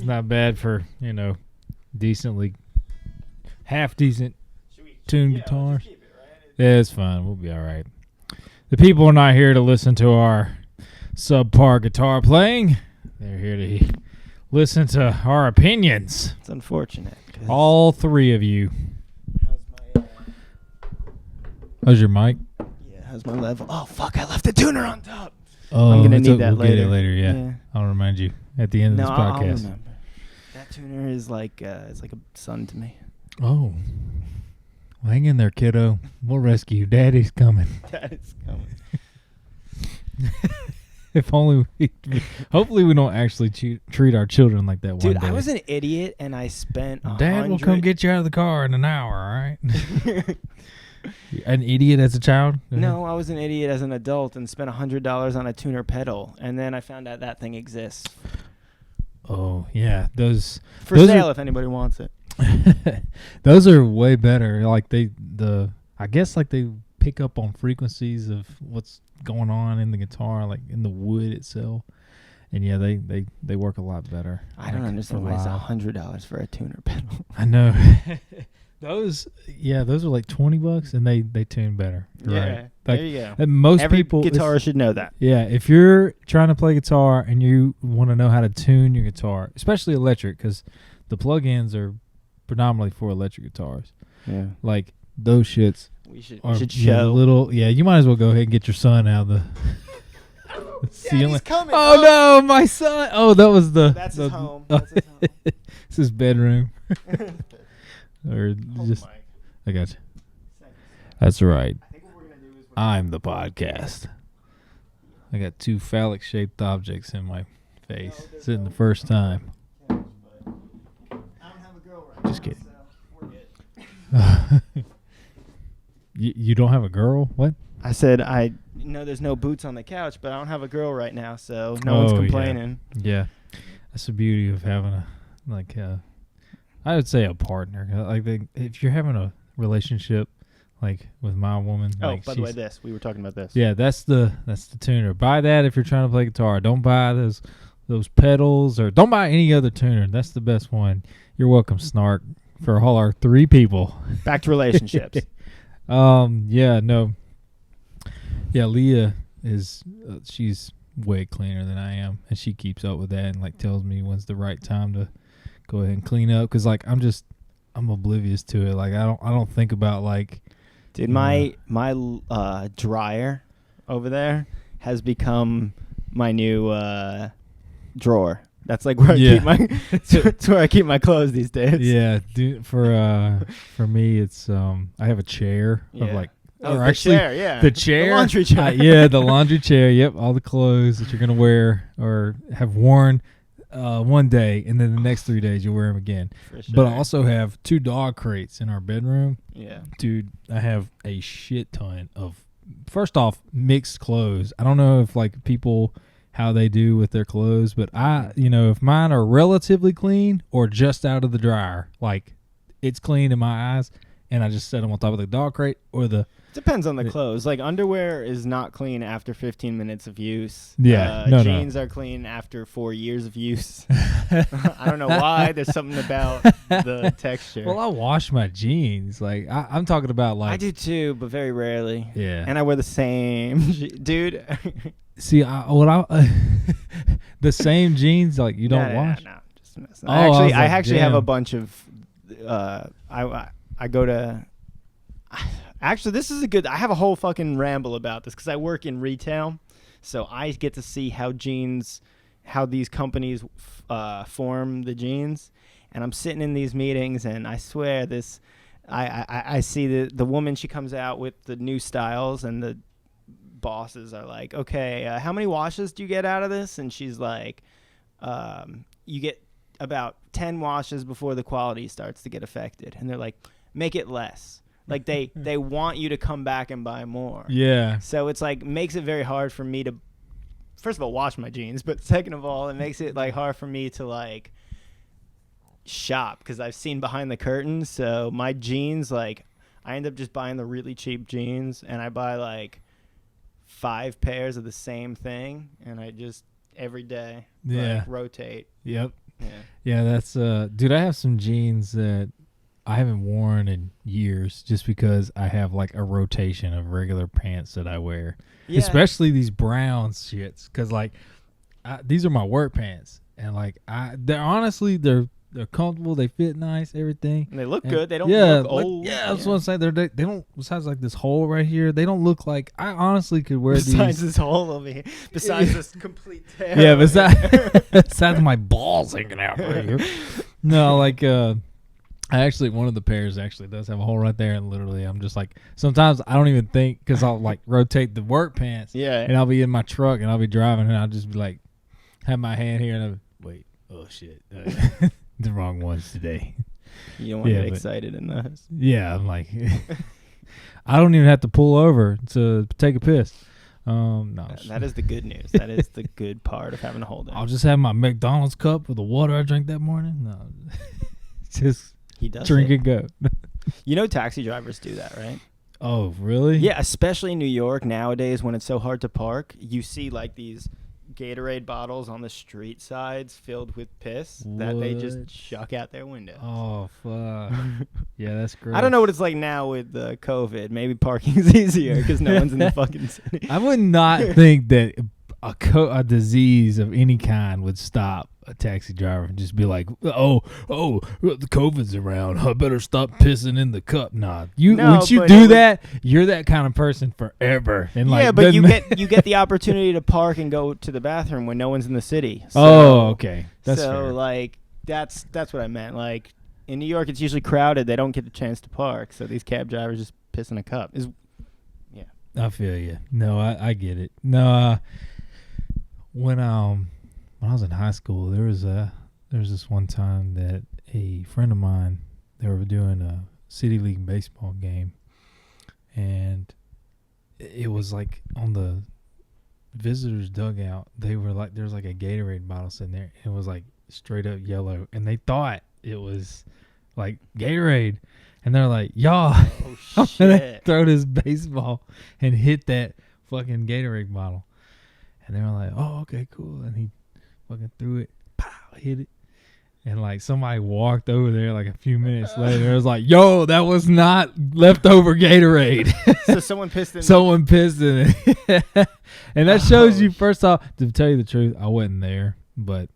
It's not bad for, decently, half decent tuned guitar. Keep it, right? Yeah, it's fine. We'll be all right. The people are not here to listen to our subpar guitar playing. They're here to listen to our opinions. It's unfortunate. All three of you. How's my... How's your mic? Yeah, how's my level? Oh, fuck, I left the tuner on top. Oh, I'm going to need that we'll later. Get it later, yeah. I'll remind you at the end of this podcast. I'll remember. That tuner is like, it's like a son to me. Oh. Well, hang in there, kiddo. We'll rescue you. Daddy's coming. Daddy's coming. If only hopefully we don't actually treat our children like that one day. Dude, I was an idiot, and I spent Dad will come get you out of the car in an hour, all right? An idiot as a child? No, I was an idiot as an adult and spent $100 on a tuner pedal, and then I found out that thing exists. Oh, yeah. Those sale if anybody wants it. Those are way better. Like I guess like they pick up on frequencies of what's going on in the guitar, like in the wood itself. And yeah, they work a lot better. I don't understand why it's $100 for a tuner pedal. I know. Those are like $20 and they tune better. Yeah, right? Like, there you go. Most Every people guitarist should know that. Yeah, if you're trying to play guitar and you want to know how to tune your guitar, especially electric, because the plugins are predominantly for electric guitars. Yeah, like those shits. We should show little. Yeah, you might as well go ahead and get your son out of the ceiling. He's coming. Oh no, my son! Oh, that was That's his home. That's his home. It's his bedroom. Or just, I got you. That's right. I think what we're gonna do is I'm the podcast. I got two phallic-shaped objects in my face. Sitting the first time. I don't have a girl right Just now, kidding. So we're good. You don't have a girl? What? I said there's no boots on the couch, but I don't have a girl right now, so no one's complaining. Yeah. That's the beauty of having I would say a partner. If you're having a relationship like with my woman. Oh, by the way, we were talking about this. Yeah, that's the tuner. Buy that if you're trying to play guitar. Don't buy those pedals, or don't buy any other tuner. That's the best one. You're welcome, Snark, for all our three people. Back to relationships. Leah is she's way cleaner than I am, and she keeps up with that and tells me when's the right time to go ahead and clean up, because I'm oblivious to it. I don't think about dude, my dryer over there has become my new drawer. That's where I keep my it's where I keep my clothes these days. Yeah, dude, for me it's I have a chair of the chair. The laundry chair. The laundry chair. Yep, all the clothes that you're gonna wear or have worn one day, and then the next 3 days you'll wear them again. For sure. But I also have 2 dog crates in our bedroom. Yeah, dude, I have a shit ton of, first off, mixed clothes. I don't know if people how they do with their clothes, but if mine are relatively clean or just out of the dryer, it's clean in my eyes, and I just set them on top of the dog crate or the. Depends on the clothes. Underwear is not clean after 15 minutes of use. Yeah, jeans are clean after 4 years of use. I don't know why. There's something about the texture. Well, I wash my jeans. I'm talking about I do too, but very rarely. Yeah. And I wear the same, dude. See, the same jeans you don't wash. No, just messing. I actually have a bunch of. I go to. Actually, this is I have a whole fucking ramble about this because I work in retail, so I get to see how these companies form the jeans, and I'm sitting in these meetings, and I swear I see the woman, she comes out with the new styles, and the bosses are like, okay, how many washes do you get out of this? And she's like, you get about 10 washes before the quality starts to get affected, and they're like, make it less. They want you to come back and buy more. Yeah. So it's makes it very hard for me to, first of all, wash my jeans, but second of all, it makes it hard for me to shop, because I've seen behind the curtain. So my jeans, I end up just buying the really cheap jeans, and I buy 5 pairs of the same thing, and I just every day rotate. Yep. Yeah, that's dude, I have some jeans that I haven't worn in years just because I have like a rotation of regular pants that I wear. Yeah. Especially these brown shits, because like these are my work pants, and like they're comfortable, they fit nice, everything. And they look good. They don't look old. That's what I'm saying. They don't, besides like this hole right here, they don't look like, I honestly could wear besides this hole over here. Besides this complete tear. Yeah, besides my balls hanging out right here. No, like one of the pairs actually does have a hole right there, and literally I'm just like, sometimes I don't even think, because I'll like rotate the work pants, and I'll be in my truck and I'll be driving and I'll just be like, have my hand here and I'll wait, oh shit, the wrong ones today. You don't want to get excited in those. Yeah, I'm like, I don't even have to pull over to take a piss. No, that is the good news. That is the good part of having a hold in. I'll just have my McDonald's cup with the water I drank that morning. No, just drink and go. You know, taxi drivers do that, right? Oh, really? Yeah, especially in New York nowadays when it's so hard to park. You see like these Gatorade bottles on the street sides filled with piss that they just chuck out their windows. Oh, fuck. Yeah, that's great. I don't know what it's like now with COVID. Maybe parking's easier because no one's in the fucking city. I would not think that a disease of any kind would stop a taxi driver and just be like, oh, the COVID's around. I better stop pissing in the cup. Nah, once you do that, you're that kind of person forever. And like, but you get the opportunity to park and go to the bathroom when no one's in the city. So, okay, that's fair. Like that's what I meant. Like in New York, it's usually crowded. They don't get the chance to park, so these cab drivers just piss in a cup. I feel you. No, I get it. No, when I was in high school, there was this one time that a friend of mine, they were doing a city league baseball game, and it was like on the visitors dugout, they were like, there was like a Gatorade bottle sitting there, and it was like straight up yellow, and they thought it was like Gatorade, and they're like, y'all, I'm gonna throw this baseball and hit that fucking Gatorade bottle, and they were like, oh, okay, cool, and he fucking threw it, pow, hit it, and like somebody walked over there like a few minutes later. It was like, yo, that was not leftover Gatorade. So someone pissed in it. And that shows you, first off, to tell you the truth, I wasn't there, but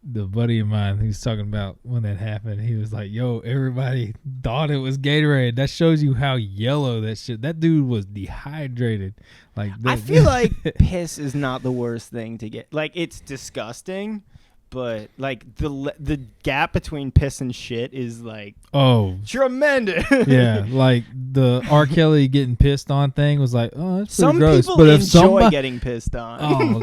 the buddy of mine, he was talking about when that happened, he was like, yo, everybody thought it was Gatorade. That shows you how yellow that shit. That dude was dehydrated. Like, I feel like piss is not the worst thing to get. Like, it's disgusting, but like the gap between piss and shit is like tremendous. Yeah, like the R. Kelly getting pissed on thing was like, oh, that's pretty some gross. People enjoy getting pissed on. Oh,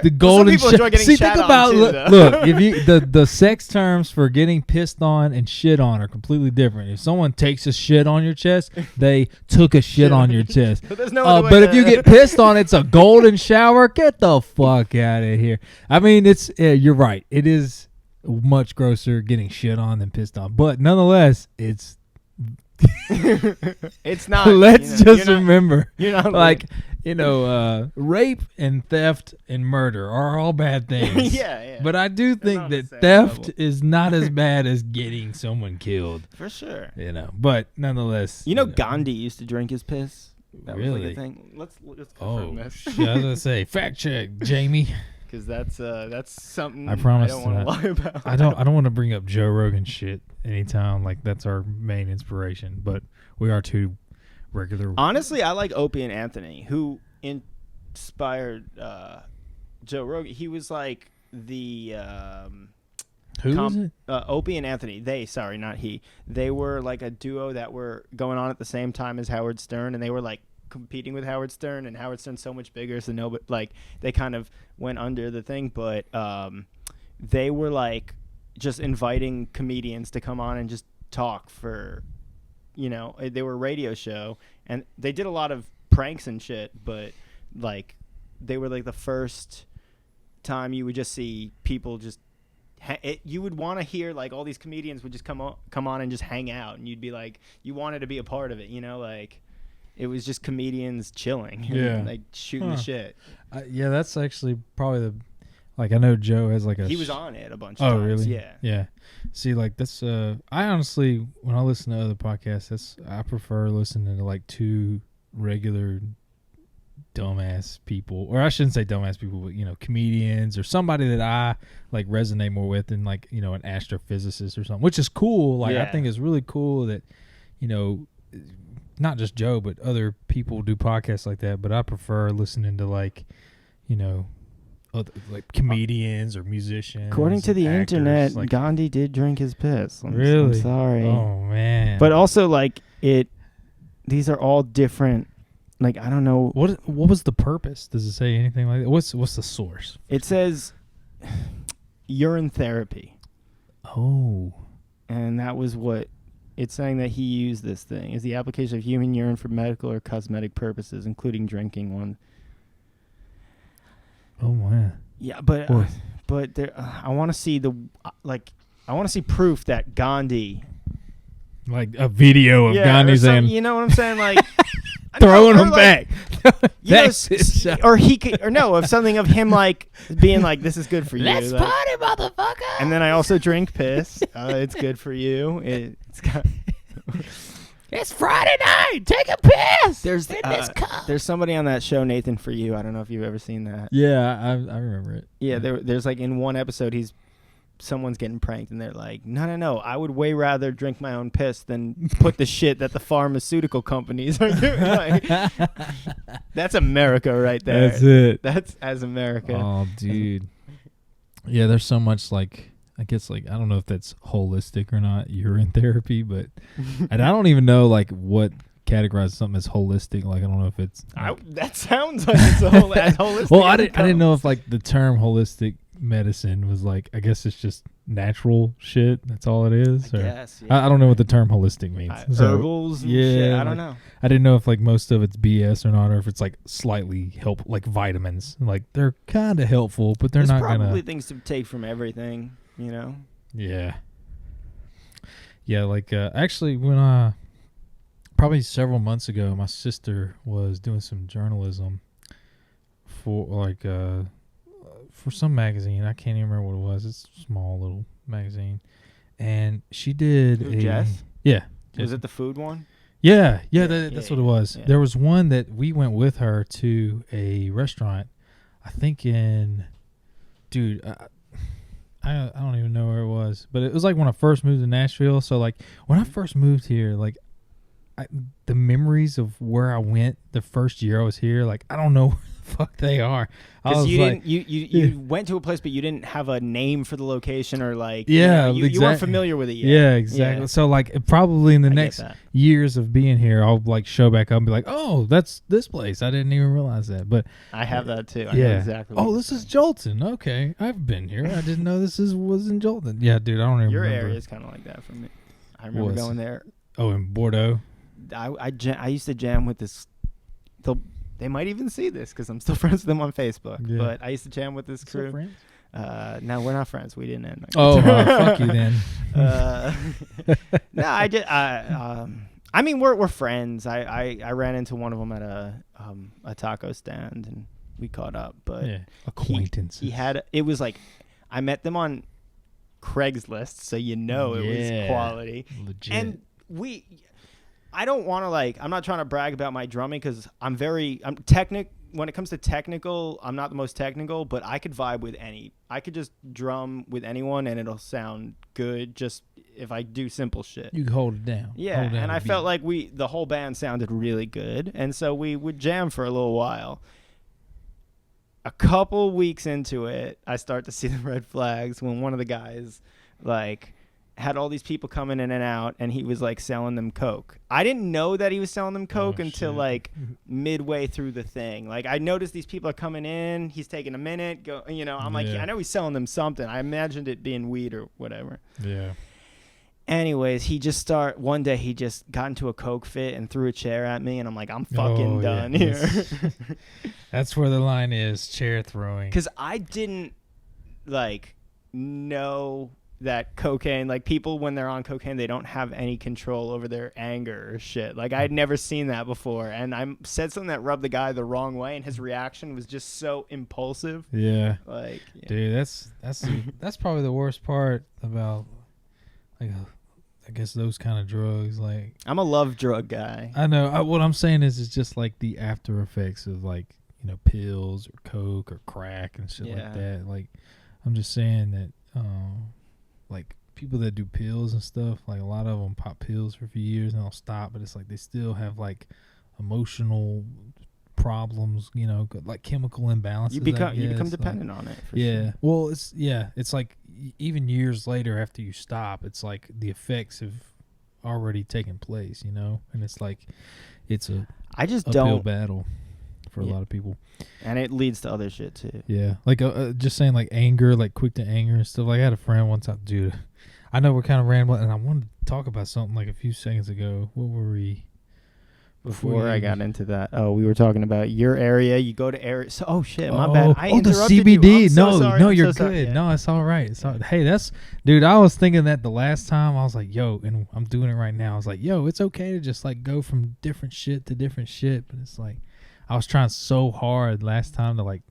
the golden some people enjoy getting shat on too, look, if you the sex terms for getting pissed on and shit on are completely different. If someone takes a shit on your chest, they took a shit on your chest. There's no but if you get pissed on, it's a golden shower. Get the fuck out of here. I mean, it's you're right. It is much grosser getting shit on than pissed on, but nonetheless, it's it's not. Let's just remember, you're not like rape and theft and murder are all bad things. Yeah. But I do think that theft is not as bad as getting someone killed. For sure. But nonetheless, Gandhi used to drink his piss. That was like a thing. Let's confirm this. Shit, I was gonna say, fact check, Jamie. Because that's something I promise I don't want to lie about. I don't want to bring up Joe Rogan shit anytime. Like, that's our main inspiration, but we are two regular. Honestly, I like Opie and Anthony, who inspired Joe Rogan. He was like the who is it? Opie and Anthony. Not he. They were like a duo that were going on at the same time as Howard Stern, and they were like competing with Howard Stern, and Howard Stern's so much bigger, so they kind of went under the thing, but they were like just inviting comedians to come on and just talk for, they were a radio show, and they did a lot of pranks and shit, but like they were like the first time you would just see people just you would want to hear like all these comedians would just come on and just hang out, and you'd be like, you wanted to be a part of it, like it was just comedians chilling, like shooting the shit. Yeah, that's actually probably Like I know Joe has like a. He was on it a bunch of times. Oh really? Yeah. Yeah. See, like that's. I honestly, when I listen to other podcasts, I prefer listening to like two regular dumbass people, or I shouldn't say dumbass people, but comedians or somebody that I like resonate more with than like an astrophysicist or something, which is cool. Like I think it's really cool that not just Joe but other people do podcasts like that. But I prefer listening to like other, like comedians or musicians. According to the actors, internet, like, Gandhi did drink his piss. Really? I'm sorry. Oh man. But also like these are all different. Like I don't know what was the purpose? Does it say anything like that? What's the source? It says urine therapy. Oh. And that was what it's saying, that he used this thing is the application of human urine for medical or cosmetic purposes, including drinking one. Oh man. Yeah, but there, I want to see I want to see proof that Gandhi, like a video of Gandhi saying, you know what I'm saying, like throwing him back. Or he could, or no, of something of him like being like, this is good for you. Let's like, party, motherfucker. And then I also drink piss. It's good for you. It's got. It's Friday night. Take a piss. There's in this cup. There's somebody on that show, Nathan For You. I don't know if you've ever seen that. Yeah, I remember it. Yeah, there's like in one episode someone's getting pranked and they're like, no, I would way rather drink my own piss than put the shit that the pharmaceutical companies are doing. Like, that's America right there. That's it. That's as America. Oh, dude. Yeah, there's so much like, I guess like, I don't know if that's holistic or not, urine therapy, but and I don't even know like what categorizes something as holistic. Like I don't know if it's like, that sounds like it's as holistic. Well, I didn't know if like the term holistic medicine was like, I guess it's just natural shit. That's all it is. I or, guess. Yeah. I don't know what the term holistic means. Herbals. And shit. I don't know. I didn't know if like most of it's BS or not, or if it's like slightly help, like vitamins. Like they're kind of helpful, but There's not probably gonna. things to take from everything. Yeah. Yeah, like actually when probably several months ago, my sister was doing some journalism for like for some magazine. I can't even remember what it was. It's a small little magazine. And she did Jess? Yeah. Was it the food one? Yeah, that's what it was. Yeah. There was one that we went with her to a restaurant, I think I don't even know where it was, but it was like when I first moved to Nashville. So like when I first moved here, like the memories of where I went the first year I was here, like I don't know where the fuck they are. Because you went to a place, but you didn't have a name for the location, or like you weren't familiar with it yet. Yeah, exactly. Yeah. So like probably in the next years of being here, I'll like show back up and be like, oh, that's this place. I didn't even realize that. But I have that too. I know exactly. Oh, this is Jolton. Okay, I've been here. I didn't know this was in Jolton. Yeah, dude, I don't even remember. Your area is kind of like that for me. I remember going there. Oh, in Bordeaux. I used to jam with this. They might even see this because I'm still friends with them on Facebook. Yeah. But I used to jam with this crew. Friends? No, we're not friends. We didn't end. Fuck you then. No, I did. I mean, we're friends. I ran into one of them at a taco stand and we caught up. But acquaintances. He had. It was like I met them on Craigslist, so it was quality. Legit. And I don't want to I'm not trying to brag about my drumming because I'm when it comes to technical, I'm not the most technical, but I could vibe with I could just drum with anyone and it'll sound good just if I do simple shit. You hold it down. Yeah, and I felt like the whole band sounded really good, and so we would jam for a little while. A couple weeks into it, I start to see the red flags when one of the guys had all these people coming in and out, and he was selling them coke. I didn't know that he was selling them coke until midway through the thing. I noticed these people are coming in. He's taking a minute. I'm like, I know he's selling them something. I imagined it being weed or whatever. Yeah. Anyways, one day he just got into a coke fit and threw a chair at me, and I'm like, I'm fucking done here. That's where the line is, chair throwing. Because I didn't know that cocaine, like people when they're on cocaine, they don't have any control over their anger or shit. Like I'd never seen that before, and I said something that rubbed the guy the wrong way, and his reaction was just so impulsive. Yeah. Like, dude, that's probably the worst part about, like, I guess those kind of drugs. Like, I'm a love drug guy. I know. What I'm saying is, it's just like the after effects of, like, you know, pills or coke or crack and shit like that. Like, I'm just saying that, like, people that do pills and stuff, like, a lot of them pop pills for a few years and they'll stop, but it's like they still have, like, emotional problems, you know, like chemical imbalances. You become dependent on it. For sure. Well, it's like even years later after you stop, it's like the effects have already taken place, you know, and it's like it's a uphill battle for a lot of people, and it leads to other shit too. Yeah, like just saying, like anger, like quick to anger and stuff. Like I had a friend one time, dude. I know we're kind of rambling, and I wanted to talk about something like a few seconds ago. What were we? Before I got into that, we were talking about your area. You go to area. So, my bad. I the interrupted CBD. You. No, you're so good. Yeah. No, it's all right. Hey, dude. I was thinking that the last time. I was like, yo, and I'm doing it right now. I was like, yo, it's okay to just like go from different shit to different shit. But it's like, I was trying so hard last time to like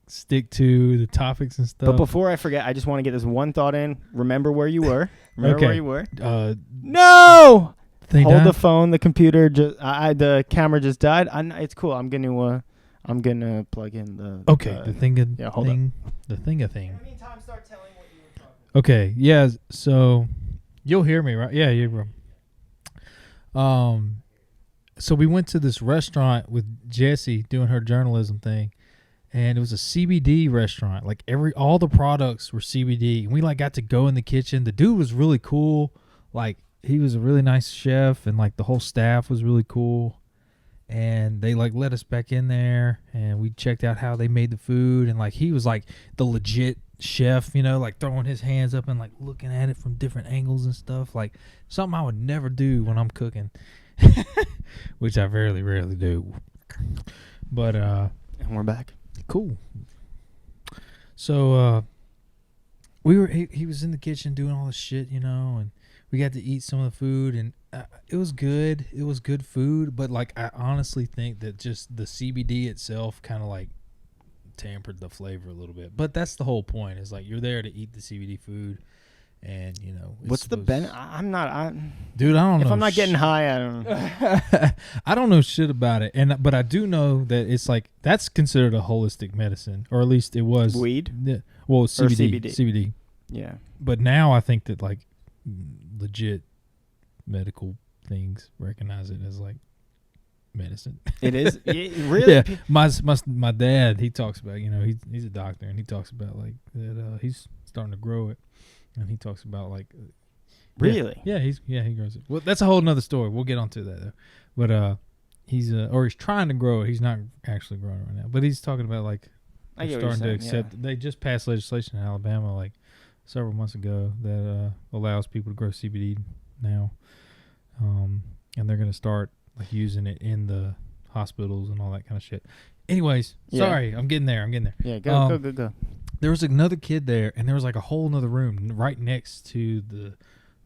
stick to the topics and stuff. But before I forget, I just want to get this one thought in. Remember where you were. Where you were. No. Hold the phone. The computer the camera just died. It's cool. I'm gonna plug in the. Okay, the thing. Hold on. The thing. In the meantime, start telling what you were talking about. Okay. Yeah. So you'll hear me, right? Yeah, you will. So we went to this restaurant with Jessie doing her journalism thing, and it was a CBD restaurant. Like all the products were CBD, and we like got to go in the kitchen. The dude was really cool. Like, he was a really nice chef, and like the whole staff was really cool. And they like let us back in there, and we checked out how they made the food. And like he was like the legit chef, you know, like throwing his hands up and like looking at it from different angles and stuff. Like something I would never do when I'm cooking, which I rarely do. But and we're back. Cool. So he was in the kitchen doing all this shit, you know, and we got to eat some of the food, and it was good. It was good food, but like I honestly think that just the CBD itself kind of like tampered the flavor a little bit. But that's the whole point. Is like you're there to eat the CBD food, and you know what's the benefit? Dude, I don't know. If I'm not getting high, I don't know. I don't know shit about it, but I do know that it's like that's considered a holistic medicine, or at least it was. Weed? Yeah. Well, CBD. Yeah. But now I think that like legit medical things recognize it as like medicine. It is really. Yeah, my dad, he talks about, you know, he's a doctor, and he talks about like that he's starting to grow it, and he talks about like really he grows it. Well, that's a whole nother story. We'll get onto that though. But he's trying to grow it. He's not actually growing it right now, but he's talking about like starting to accept. Yeah. They just passed legislation in Alabama like several months ago that allows people to grow CBD now, and they're going to start like using it in the hospitals and all that kind of shit. Anyways, sorry, I'm getting there. Yeah, go. There was another kid there, and there was like a whole another room right next to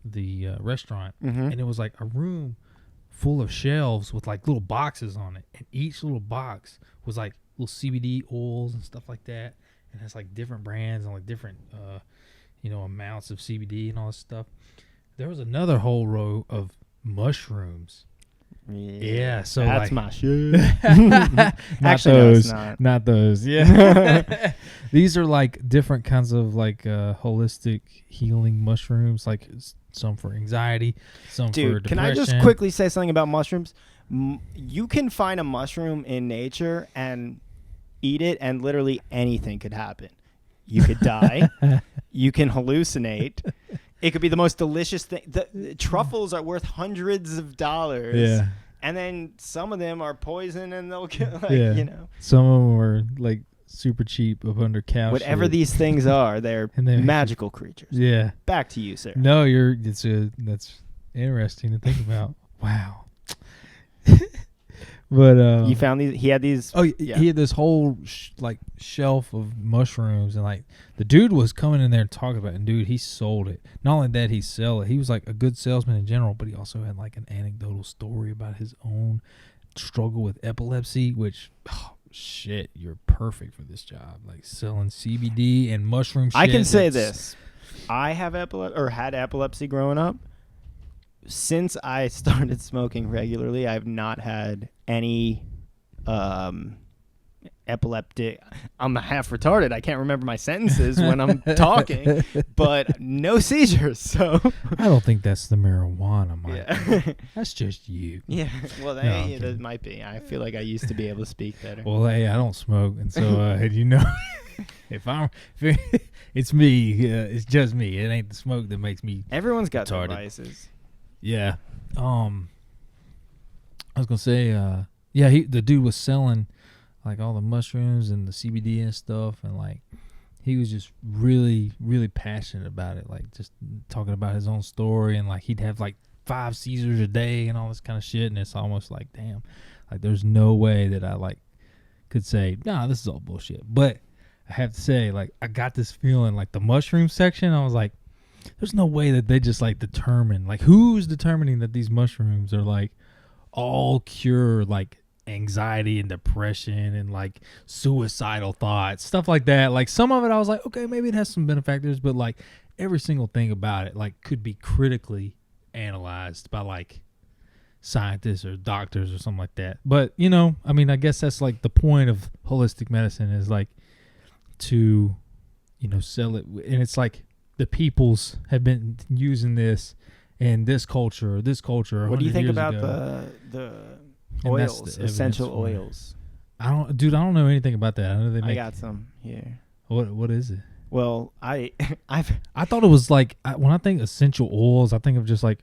the restaurant, and it was like a room full of shelves with like little boxes on it, and each little box was like little CBD oils and stuff like that, and it's like different brands and like different amounts of CBD and all this stuff. There was another whole row of mushrooms. Yeah, so that's like, my shit. Not those. Yeah, these are like different kinds of like holistic healing mushrooms. Like some for anxiety, some for depression. Can I just quickly say something about mushrooms? You can find a mushroom in nature and eat it, and literally anything could happen. You could die. You can hallucinate. It could be the most delicious thing. The truffles are worth hundreds of dollars. Yeah. And then some of them are poison, and they'll get you know. Some of them are like super cheap up under cow whatever shit. These things are, they're magical creatures. Yeah. Back to you, sir. No, that's interesting to think about. Wow. But You found these? He had these. Oh, Yeah. he had this whole shelf of mushrooms, and like the dude was coming in there and talking about it. And dude, he sold it. Not only that, he sell it. He was like a good salesman in general, but he also had like an anecdotal story about his own struggle with epilepsy. Which, oh, shit, you're perfect for this job. Like selling CBD and mushroom. I shit, can say this: I have had epilepsy growing up. Since I started smoking regularly, I've not had any epileptic. I'm half retarded. I can't remember my sentences when I'm talking, but no seizures. So I don't think that's the marijuana, Mike. yeah, That's just you. yeah. Well, No, I'm that kidding. might be. I feel like I used to be able to speak better. Well, hey, I don't smoke, and so you know, it's me. It's just me. It ain't the smoke that makes me. Everyone's got their retarded. vices. Yeah. I was gonna say, the dude was selling like all the mushrooms and the CBD and stuff, and like he was just really, really passionate about it. Like just talking about his own story, and like he'd have like 5 Caesars a day and all this kind of shit. And it's almost like, damn, like there's no way that I like could say, nah, this is all bullshit. But I have to say, like, I got this feeling like the mushroom section, I was like, there's no way that they just like determine, like, who's determining that these mushrooms are like all cure like anxiety and depression and like suicidal thoughts, stuff like that. Like some of it I was like, okay, maybe it has some benefactors, but like every single thing about it like could be critically analyzed by like scientists or doctors or something like that. But you know, I mean, I guess that's like the point of holistic medicine is like to, you know, sell it. And it's like the peoples have been using this in this culture or this culture. What do you 100 think years about ago. the And that's oils, the essential evidence for it. oils? I don't know anything about that. I know they I make. got some here. What is it? Well, I thought it was like when I think essential oils, I think of just like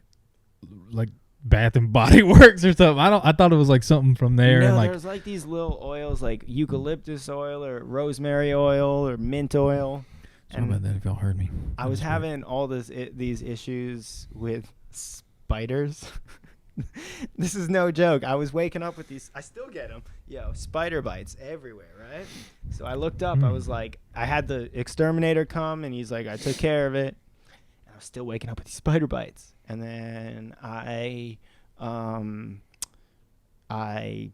Bath and Body Works or something. I thought it was like something from there. No, And like, there's like these little oils like eucalyptus oil or rosemary oil or mint oil. sorry about that if y'all heard me. I was having all these issues with spiders. This is no joke. I was waking up with these. I still get them. Yo, spider bites everywhere, right? So I looked up. I was like, I had the exterminator come, and he's like, I took care of it. I was still waking up with these spider bites. And then I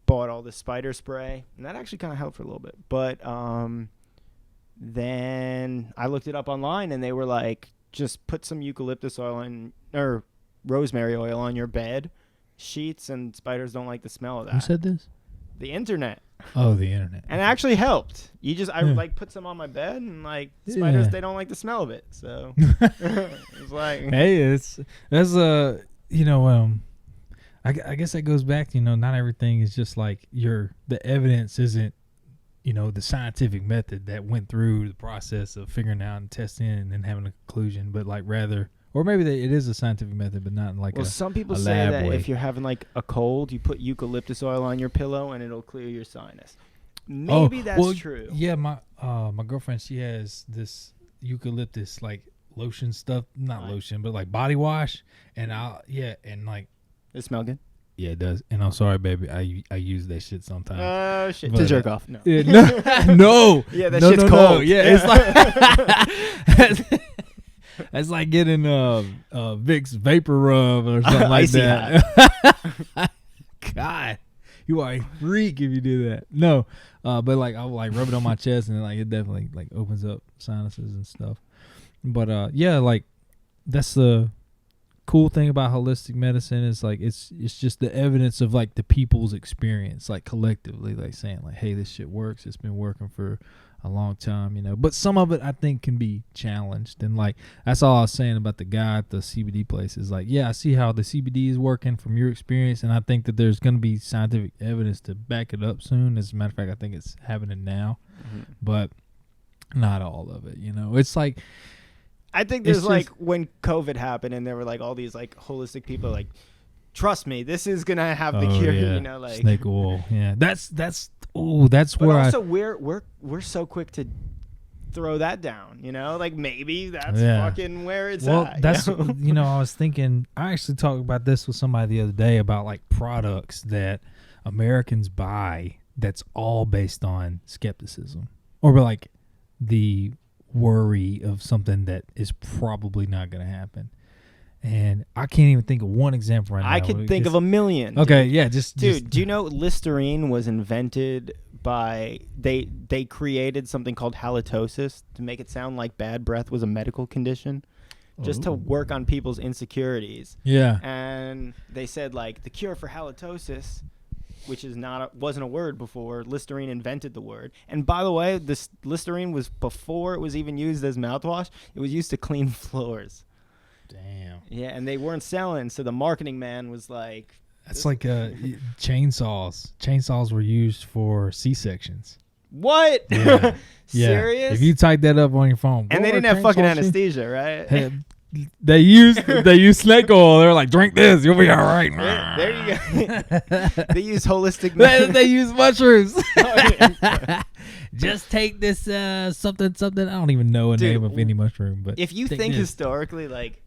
bought all this spider spray, and that actually kind of helped for a little bit. But then I looked it up online, and they were like, just put some eucalyptus oil or rosemary oil on your bed sheets, and spiders don't like the smell of that. Who said this? The internet. Oh, the internet. And it actually helped. I Yeah. like put some on my bed, and like spiders, Yeah. they don't like the smell of it. So it's like, Hey, that's you know, I guess that goes back to, you know, not everything is just like the evidence isn't, you know, the scientific method that went through the process of figuring out and testing and then having a conclusion, but like rather, or maybe it is a scientific method, but not in like some people a say lab that way. if you're having like a cold, you put eucalyptus oil on your pillow and it'll clear your sinus. Maybe that's true. Yeah, my girlfriend, she has this eucalyptus like lotion stuff, not lotion, but like body wash, and and like It smell good? yeah, it does. And I'm sorry, baby, I use that shit sometimes. Oh shit! But, To jerk off? No. Yeah, no, Yeah, that no, shit's no, cold. No. Yeah, it's like that's like getting Vicks Vapor Rub or something like Icy that. God, you are a freak if you do that. No, but like I'll like rub it on my chest and like it definitely like opens up sinuses and stuff. But yeah, like that's the cool thing about holistic medicine is like it's just the evidence of like the people's experience, like collectively, like saying like, hey, this shit works. It's been working for a long time, you know. But some of it I think can be challenged, and like that's all I was saying about the guy at the CBD place is like, yeah, I see how the CBD is working from your experience, and I think that there's going to be scientific evidence to back it up soon. As a matter of fact, I think it's happening now, but not all of it, you know. It's like I think there's like when COVID happened and there were like all these like holistic people like, trust me, this is gonna have the cure. yeah. You know, like snake oil. Yeah, that's But where also we're so quick to throw that down. You know, like maybe that's fucking where it's at. That's you know? you know, I was thinking. I actually talked about this with somebody the other day about like products that Americans buy that's all based on skepticism or like the worry of something that is probably not going to happen. And I can't even think of one example right now. I could think of a million. Okay, dude. yeah, Dude, do you know Listerine was invented by they created something called halitosis to make it sound like bad breath was a medical condition, just to work on people's insecurities. Yeah. And they said like the cure for halitosis, which is wasn't a word before, Listerine invented the word. And by the way, this Listerine was before it was even used as mouthwash. It was used to clean floors. Damn. Yeah, and they weren't selling, so the marketing man was like, That's like chainsaws. Chainsaws were used for C-sections. what? Yeah. Serious? If you type that up on your phone. And they didn't have fucking anesthesia, right? They use snake oil. They're like, drink this, you'll be all right. There you go. They use holistic they use mushrooms. Just take this something. I don't even know a name of any mushroom. But if you think historically, like,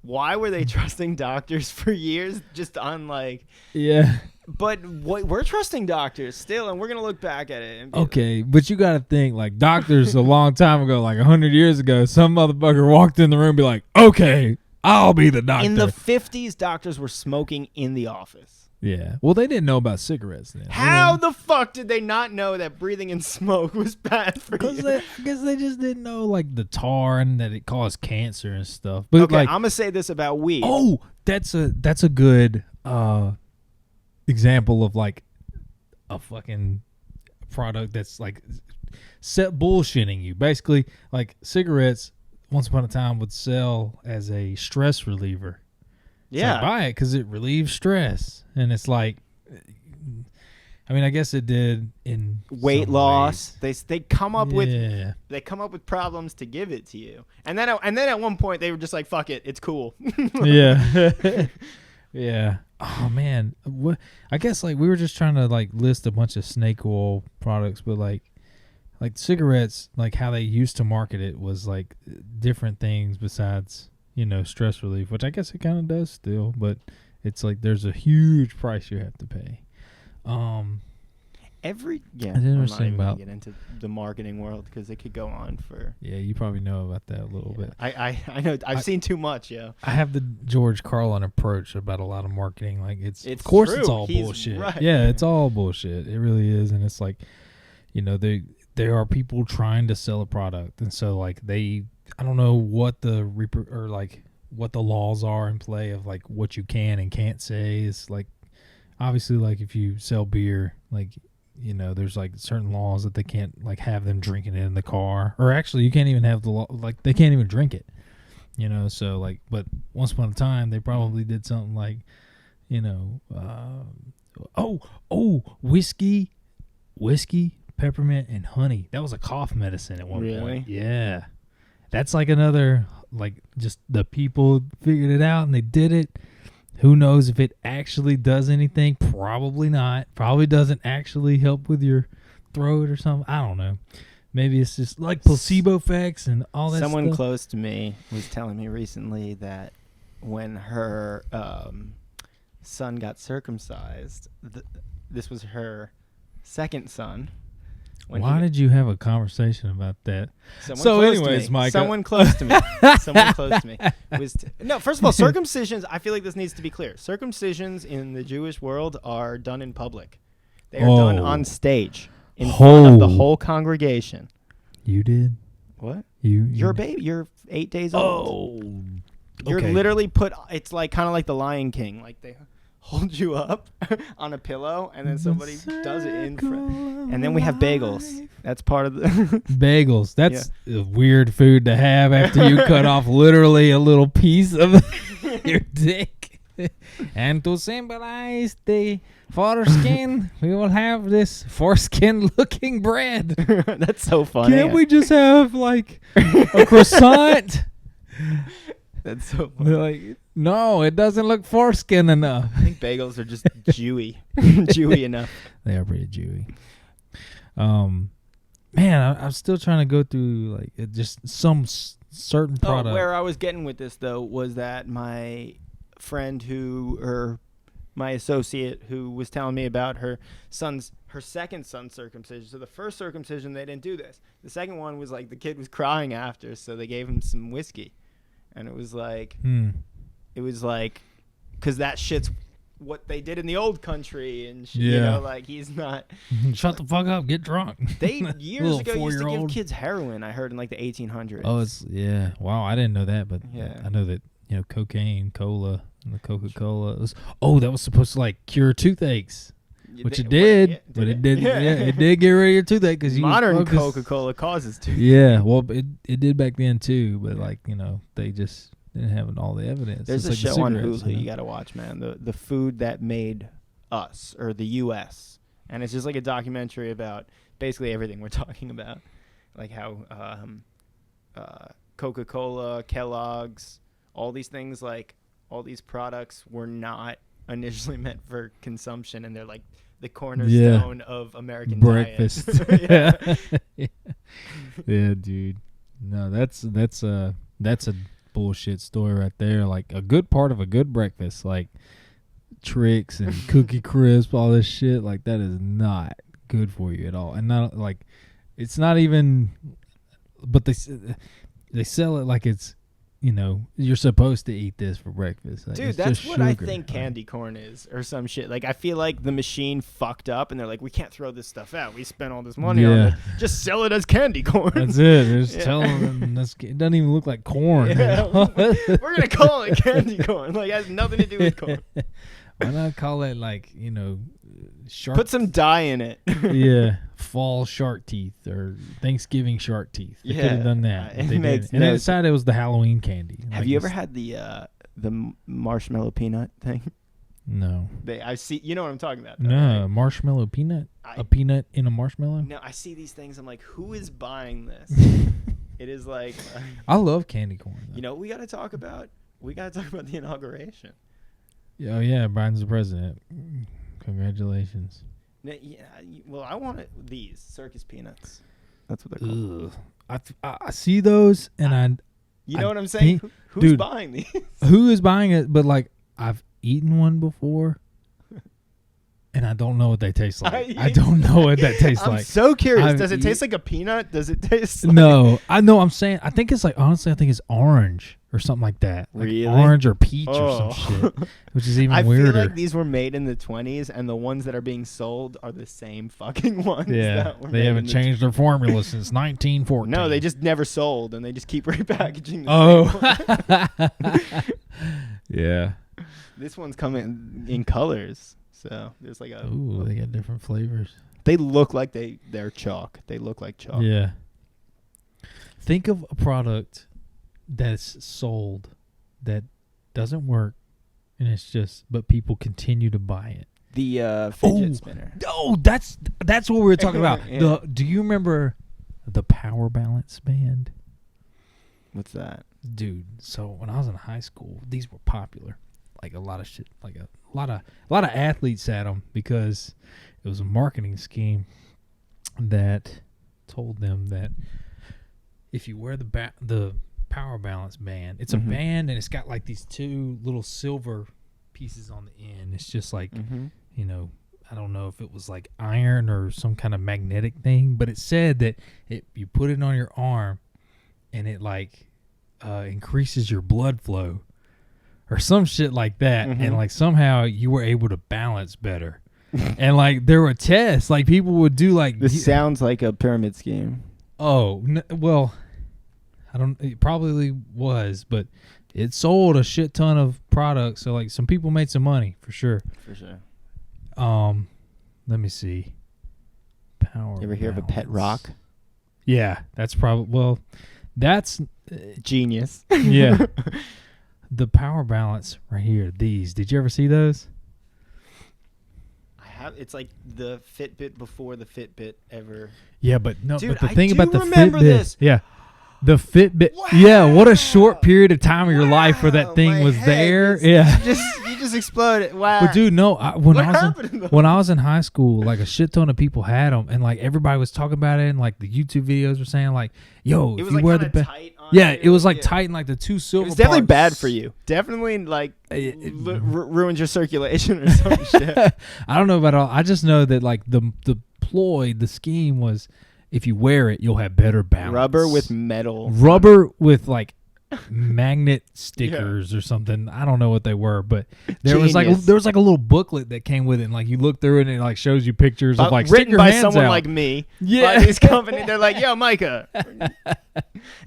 why were they trusting doctors for years just on like... Yeah. But we're trusting doctors still, and we're going to look back at it. And okay, but you got to think, like, doctors a long time ago, like 100 years ago, some motherfucker walked in the room and be like, okay, I'll be the doctor. In the 50s, doctors were smoking in the office. Yeah. Well, they didn't know about cigarettes then. How the fuck did they not know that breathing in smoke was bad for you? I guess they just didn't know, like, the tar and that it caused cancer and stuff. But okay, like, I'm gonna say this about weed. Oh, that's a good example of like a fucking product that's like set bullshitting you. Basically, like cigarettes once upon a time would sell as a stress reliever. Yeah, so buy it because it relieves stress, and it's like, I mean, I guess it did in weight some loss. ways. They come up with Yeah. they come up with problems to give it to you, and then at one point they were just like, "Fuck it, it's cool." Yeah. Yeah. Oh man. What? I guess like we were just trying to like list a bunch of snake oil products, but like cigarettes, like how they used to market it was like different things besides, stress relief, which I guess it kind of does still, but it's like there's a huge price you have to pay. I'm not even gonna get into the marketing world because it could go on for. Yeah, you probably know about that a little bit. I know. I've seen too much. Yeah. I have the George Carlin approach about a lot of marketing. Like it's of true. course it's all He's bullshit. right. Yeah, it's all bullshit. It really is, and it's like, there are people trying to sell a product, and so like I don't know what what the laws are in play of like what you can and can't say. Is like obviously like if you sell beer, like there's like certain laws that they can't like have them drinking it in the car, or actually you can't even have the law, like they can't even drink it. So like, but once upon a time they probably did something like, whiskey, peppermint, and honey. That was a cough medicine at one point. Yeah. That's like another, like just the people figured it out and they did it. Who knows if it actually does anything? Probably not. Probably doesn't actually help with your throat or something. I don't know. Maybe it's just like placebo effects and all that Someone stuff. close to me was telling me recently that when her son got circumcised, this was her second son. Why did you have a conversation about that? Micah. Someone close to me. Someone close to me. No, first of all, circumcisions, I feel like this needs to be clear. Circumcisions in the Jewish world are done in public. They are done on stage in front of the whole congregation. You did? What? You're a baby. You're 8 days old. Oh. You're literally it's like kind of like the Lion King. Like they hold you up on a pillow, and then somebody does it in front. And then we have bagels. That's part of the bagels. That's a weird food to have after you cut off literally a little piece of your dick. And to symbolize the foreskin, we will have this foreskin-looking bread. That's so funny. Can't we just have like a croissant? That's so funny. They're like, no, it doesn't look foreskin enough. I think bagels are just Jewy. Jewy enough. They are pretty Jewy. Man, I'm still trying to go through like just some certain product. Where I was getting with this though was that my friend my associate who was telling me about her second son's circumcision. So the first circumcision, they didn't do this. The second one was like the kid was crying after, so they gave him some whiskey. And it was like, because that shit's what they did in the old country and shit, you know, like he's not. Shut the fuck up, get drunk. They years ago used to give kids heroin, I heard, in like the 1800s. Oh, wow, I didn't know that, but yeah. I know that, cocaine, cola, and the Coca-Cola. That was supposed to like cure toothaches. Which it did, but it did. Yeah, it did get rid of your toothache because modern Coca-Cola causes toothache. Yeah, well, it did back then too, but like they just didn't have all the evidence. There's a like show on Hulu you got to watch, man. The food that made us, or the U.S., and it's just like a documentary about basically everything we're talking about, like how Coca-Cola, Kellogg's, all these things, like all these products were not initially meant for consumption, and they're like the cornerstone of American breakfast. Diet. Yeah, dude. No, that's a bullshit story right there. Like a good part of a good breakfast, like Trix and Cookie Crisp, all this shit, like that is not good for you at all. And not like it's not even. But they sell it like it's. You're supposed to eat this for breakfast. Like, dude, that's what I think candy corn is, or some shit. Like, I feel like the machine fucked up, and they're like, we can't throw this stuff out. We spent all this money on it. Just sell it as candy corn. That's it. Just tell them it doesn't even look like corn. Yeah. We're going to call it candy corn. Like, it has nothing to do with corn. Why not call it, like, shark? Put some dye in it. Yeah. Fall shark teeth or Thanksgiving shark teeth. They could have done that. And they decided it was the Halloween candy. Have you ever had the marshmallow peanut thing? No. I see. You know what I'm talking about, though, no, right? Marshmallow peanut? A peanut in a marshmallow? No, I see these things. I'm like, who is buying this? It is like... I love candy corn, though. You know what we got to talk about? We got to talk about the inauguration. Oh, yeah. Biden's the president. Congratulations. Yeah, well, I want these circus peanuts. That's what they're called. I see those, and you know what I'm saying? Who's buying these? Who is buying it? But like, I've eaten one before, and I don't know what they taste like. I don't know what that tastes like. I'm so curious. Does it taste like a peanut? Does it taste like... No, I know. I'm saying, I think it's like, honestly, I think it's orange or something like that. Like really? Orange or peach or some shit, which is even weirder. I feel like these were made in the 20s, and the ones that are being sold are the same fucking ones. Yeah, they haven't changed their formula since 1914. No, they just never sold, and they just keep repackaging the same one. Yeah. This one's coming in colors, so there's like a... Ooh, they got different flavors. They look like they're chalk. They look like chalk. Yeah. Think of a product that's sold that doesn't work, and but people continue to buy it. The fidget spinner. Oh, that's what we were talking about. Yeah. Do you remember the Power Balance band? What's that? Dude, so when I was in high school, these were popular. Like a lot of shit, like a lot of athletes had them because it was a marketing scheme that told them that if you wear the Power Balance band, it's a band, and it's got like these two little silver pieces on the end. It's just like, I don't know if it was like iron or some kind of magnetic thing, but it said that you put it on your arm and it like increases your blood flow or some shit like that. And like somehow you were able to balance better. And like there were tests, like people would do like... This sounds like a pyramid scheme. Oh, well... It probably was, but it sold a shit ton of products. So like some people made some money for sure. For sure. Let me see. Power. You ever hear of a pet rock? Yeah, that's probably, that's genius. Yeah. The Power Balance right here. These. Did you ever see those? It's like the Fitbit before the Fitbit ever. Yeah, but no. Dude, but the thing about the remember Fitbit, this. yeah. The Fitbit. Wow. Yeah, what a short period of time of your life where that thing my was head there. is- Yeah. You just exploded. Wow. But dude, no. When What I was happened to when I was in high school, like a shit ton of people had them, and like everybody was talking about it, and like the YouTube videos were saying like, "Yo, it if was you like wear kind the of ba-" tight on yeah, you. it was like Yeah. tight and like the two silver. It was definitely parts. bad for you. Definitely like ruined your circulation or some shit. I don't know about all. I just know that like the ploy, the scheme was, if you wear it, you'll have better balance. Rubber with metal. Rubber with like magnet stickers or something. I don't know what they were, but there was like Genius. a little booklet that came with it, and like you look through it and it like shows you pictures of like stick written your by hands someone out. like me. Yeah. By this company, they're like, "Yo, Micah,"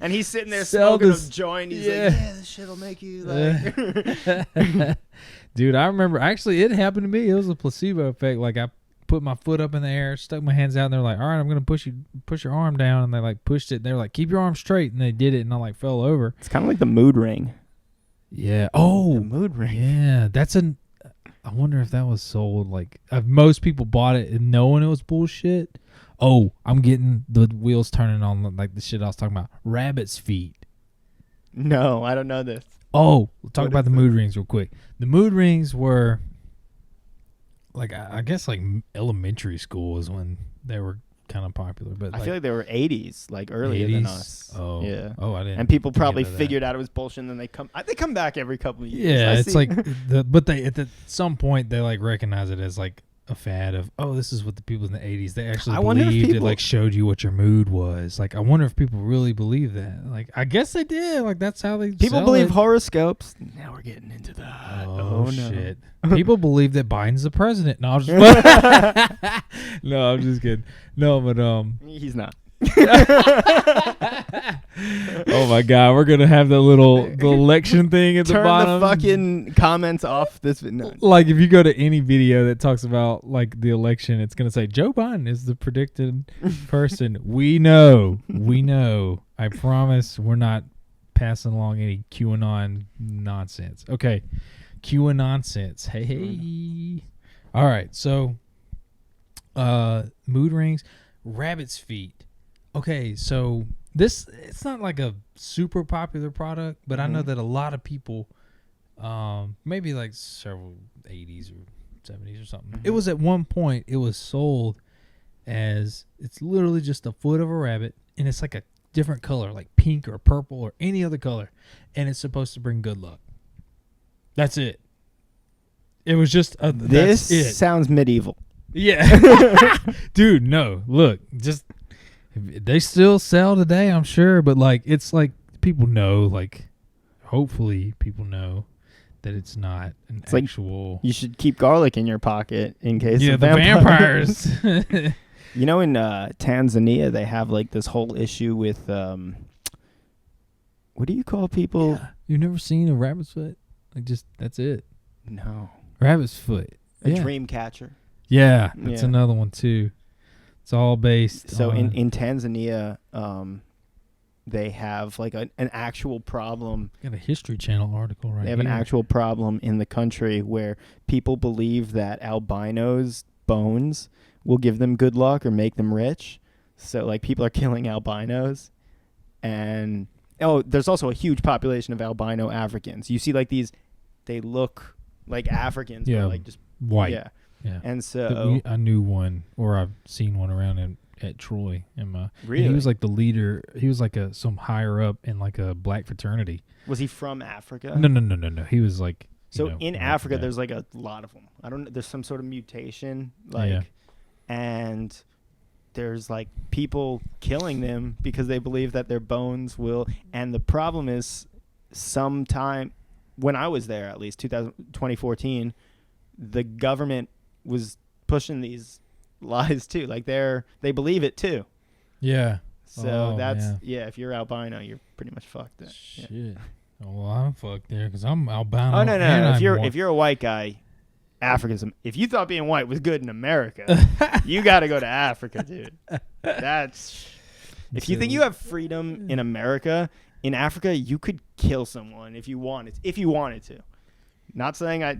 and he's sitting there Sell smoking this- a joint. He's yeah. like, "Yeah, this shit'll make you like." Dude, I remember actually it happened to me. It was a placebo effect. Like I put my foot up in the air, stuck my hands out, and they're like, "All right, I'm gonna push your arm down," and they like pushed it. They were like, "Keep your arm straight," and they did it, and I like fell over. It's kind of like the mood ring. Yeah. Oh, The mood ring. yeah. I wonder if that was sold. Like most people bought it and knowing it was bullshit. Oh, I'm getting the wheels turning on like the shit I was talking about. Rabbit's feet. No, I don't know this. Oh, we'll talk What about is the mood rings real quick. The mood rings were like I guess like elementary school is when they were kind of popular. But I feel like they were 80s, like earlier 80s? than us. Oh, yeah. Oh, I didn't. And people get probably into that. figured out it was bullshit, and then they come back every couple of years. Yeah, I it's see. like but they at some point they like recognize it as like a fad of, oh, this is what the people in the 80s, they actually I wonder if believed it people- like showed you what your mood was. Like I wonder if people really believe that. Like I guess they did. Like that's how they people sell believe it. horoscopes. Now we're getting into that. Oh, no. shit. People believe that Biden's the president. No, I'm just No, I'm just kidding. No, but He's not. oh my god, we're gonna have the election thing at the Turn bottom. the fucking comments off this. No. Like if you go to any video that talks about like the election, it's gonna say Joe Biden is the predicted person. We know. I promise we're not passing along any QAnon nonsense. Okay, QAnon nonsense. Hey. All right, so mood rings, rabbit's feet. Okay, so it's not like a super popular product, but I know that a lot of people, maybe like several 80s or 70s or something. It was at one point, it was sold as, it's literally just a foot of a rabbit, and it's like a different color, like pink or purple or any other color, and it's supposed to bring good luck. That's it. It was just This that's it. sounds medieval. Yeah. Dude, no. Look, just they still sell today, I'm sure, but like it's like people know, like hopefully people know that it's not an It's like actual You should keep garlic in your pocket in case yeah, of the vampires. vampires. You know, in Tanzania, they have like this whole issue with what do you call people? Yeah. You've never seen a rabbit's foot? Like just that's it. No, Rabbit's foot. a Yeah. dream catcher. Yeah, that's Yeah. another one too. It's all based So on in Tanzania, they have like an actual problem. got a History Channel article right They have an here. actual problem in the country where people believe that albinos' bones will give them good luck or make them rich. So like people are killing albinos, and there's also a huge population of albino Africans. You see like these, they look like Africans, Yeah, but like just white. yeah. Yeah. And so I knew one, or I've seen one around at Troy. And really, he was like the leader. He was like some higher up in like a black fraternity. was he from Africa? No. He was like So you know, in like Africa, that. there's like a lot of them. I don't know. There's some sort of mutation, like, Yeah. and there's like people killing them because they believe that their bones will. And the problem is, sometime when I was there, at least 2014, the government was pushing these lies too. Like they believe it too. Yeah. So Oh, that's yeah. If you're albino, you're pretty much fucked. Then. Yeah. Shit. Oh, well, I'm fucked there because I'm albino. Oh no! and I'm white. If you're a white guy, Africa's. If you thought being white was good in America, you got to go to Africa, dude. That's. If you think you have freedom in America, in Africa you could kill someone if you wanted. If you wanted to. Not saying I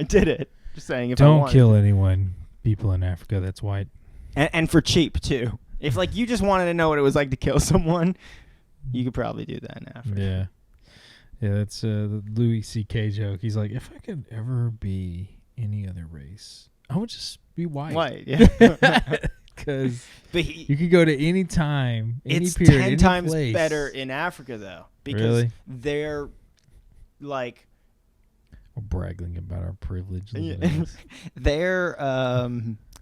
did it. Just saying if I Don't wanted kill to. anyone. People in Africa that's white. And for cheap too. If like you just wanted to know what it was like to kill someone, You could probably do that in Africa. Yeah. Yeah, that's the Louis C.K. joke. He's like, if I could ever be any other race, I would just be white. White, yeah. Because But you could go to any time, any it's period, 10 any times place. better in Africa, though. Because Really? they're, like... We're bragging about our privilege. Yeah. Look at us. They're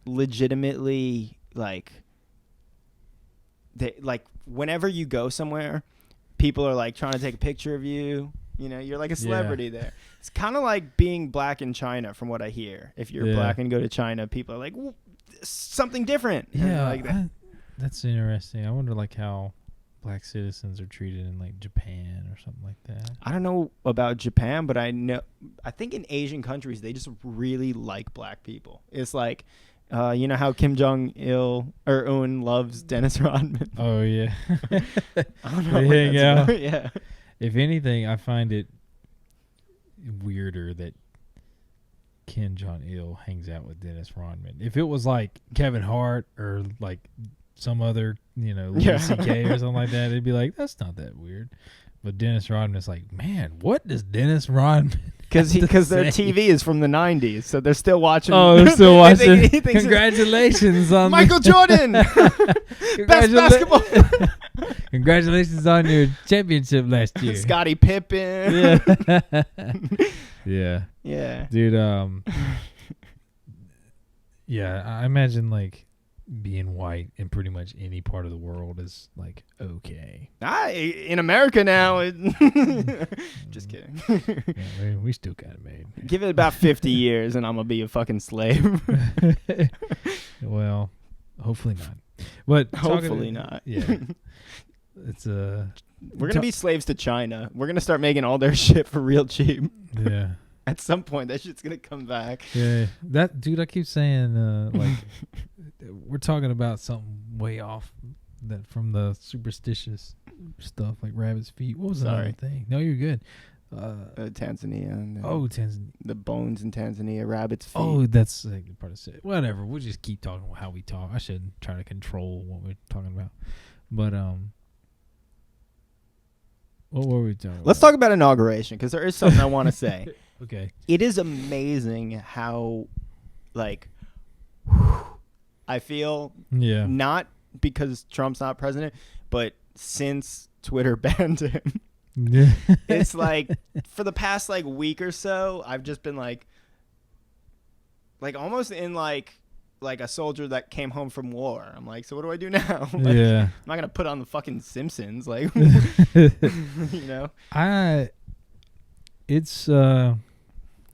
legitimately, like... whenever you go somewhere, people are, like, trying to take a picture of you. You know, you're like a celebrity there. It's kind of like being black in China, from what I hear. If you're black and go to China, people are like, well, something different. Yeah, like that. that's interesting. I wonder, like, how black citizens are treated in, like, Japan or something like that. I don't know about Japan, but I think in Asian countries, they just really like black people. It's like, you know how Kim Jong-il or Un loves Dennis Rodman? Oh, yeah. I don't know. They hang out. Yeah. If anything, I find it weirder that Kim Jong-il hangs out with Dennis Rodman. If it was like Kevin Hart or like some other, Louis C.K. or something like that, it'd be like, that's not that weird. But Dennis Rodman's like, man, what does Dennis Rodman? Because their TV is from the 90s, so they're still watching. Oh, they're still watching. He thinks Congratulations on Michael Jordan, best basketball. Congratulations on your championship last year. Scottie Pippen. Yeah. Yeah. Yeah. Dude, yeah, I imagine like being white in pretty much any part of the world is like okay. In America now. Just kidding. Yeah, we still got it made. Give it about 50 years and I'm going to be a fucking slave. Well, hopefully not. But Hopefully not. Yeah. It's we're going to be slaves to China. We're going to start making all their shit for real cheap. Yeah. At some point, that shit's going to come back. Yeah. That dude, I keep saying like we're talking about something way off that from the superstitious stuff like rabbit's feet. What was the other thing? No, you're good. Tanzania. And, Tanzania. The bones in Tanzania, rabbit's feet. Oh, that's part of it. Whatever. We'll just keep talking about how we talk. I shouldn't try to control what we're talking about. But what were we talking about? Let's talk about inauguration because there is something I want to say. Okay. It is amazing how, like, I feel not because Trump's not president, but since Twitter banned him. Yeah. It's like for the past like week or so, I've just been like almost in like a soldier that came home from war. I'm like, so what do I do now? Like, yeah. I'm not gonna put on the fucking Simpsons, like, you know.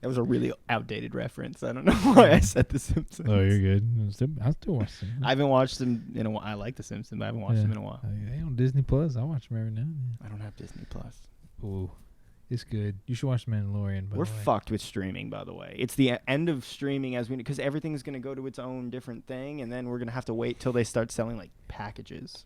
That was a really outdated reference. I don't know why I said The Simpsons. Oh, you're good. I still watch them. I haven't watched them in a while. I like The Simpsons, but I haven't watched them in a while. They on Disney Plus. I watch them every now and then. I don't have Disney Plus. Ooh, it's good. You should watch The Mandalorian. We're fucked with streaming, by the way. It's the end of streaming because everything's going to go to its own different thing, and then we're going to have to wait till they start selling like packages.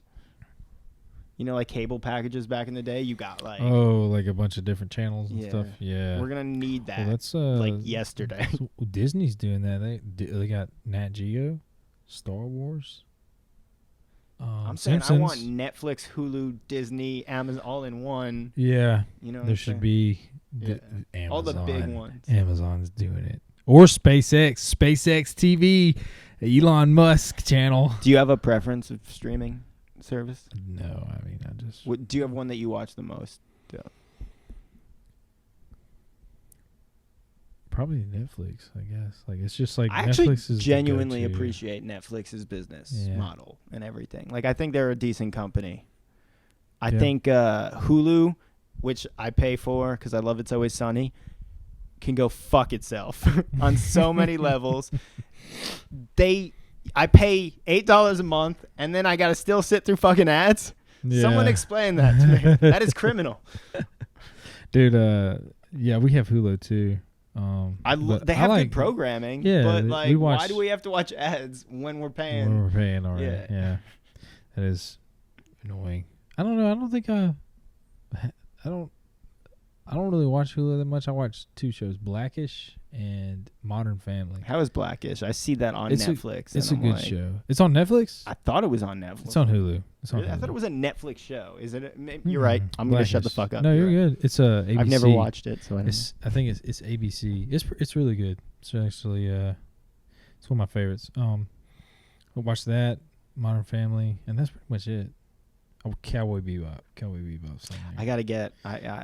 You know, like cable packages back in the day, you got like... Oh, like a bunch of different channels and stuff? Yeah. We're going to need that, well, that's, like yesterday. Disney's doing that. They got Nat Geo, Star Wars, I'm saying Simpsons. I want Netflix, Hulu, Disney, Amazon, all in one. Yeah. You know, there should be Amazon. All the big ones. Amazon's doing it. Or SpaceX TV, Elon Musk channel. Do you have a preference of streaming service? No, I mean, I just... Do you have one that you watch the most? Yeah. Probably Netflix, I guess. Like, it's just like I Netflix actually is genuinely appreciate Netflix's business model and everything. Like, I think they're a decent company. I think Hulu, which I pay for because I love It's Always Sunny, can go fuck itself on so many levels. I pay $8 a month, and then I got to still sit through fucking ads. Yeah. Someone explain that to me. That is criminal. Dude, yeah, we have Hulu too. They have good programming, but like, why do we have to watch ads when we're paying? When we're paying already, yeah. That is annoying. I don't know. I don't think I I don't really watch Hulu that much. I watch 2 shows, Blackish and Modern Family. How is Blackish? I see that on Netflix. It's a good show. It's on Netflix? I thought it was on Netflix. It's on Hulu. It's on Really? Hulu. I thought it was a Netflix show. Is it? You're right. I'm going to shut the fuck up. No, you're good. It's ABC. I've never watched it, so I don't I think it's ABC. It's really good. It's actually it's one of my favorites. I watched that, Modern Family, and that's pretty much it. Oh, Cowboy Bebop. I gotta get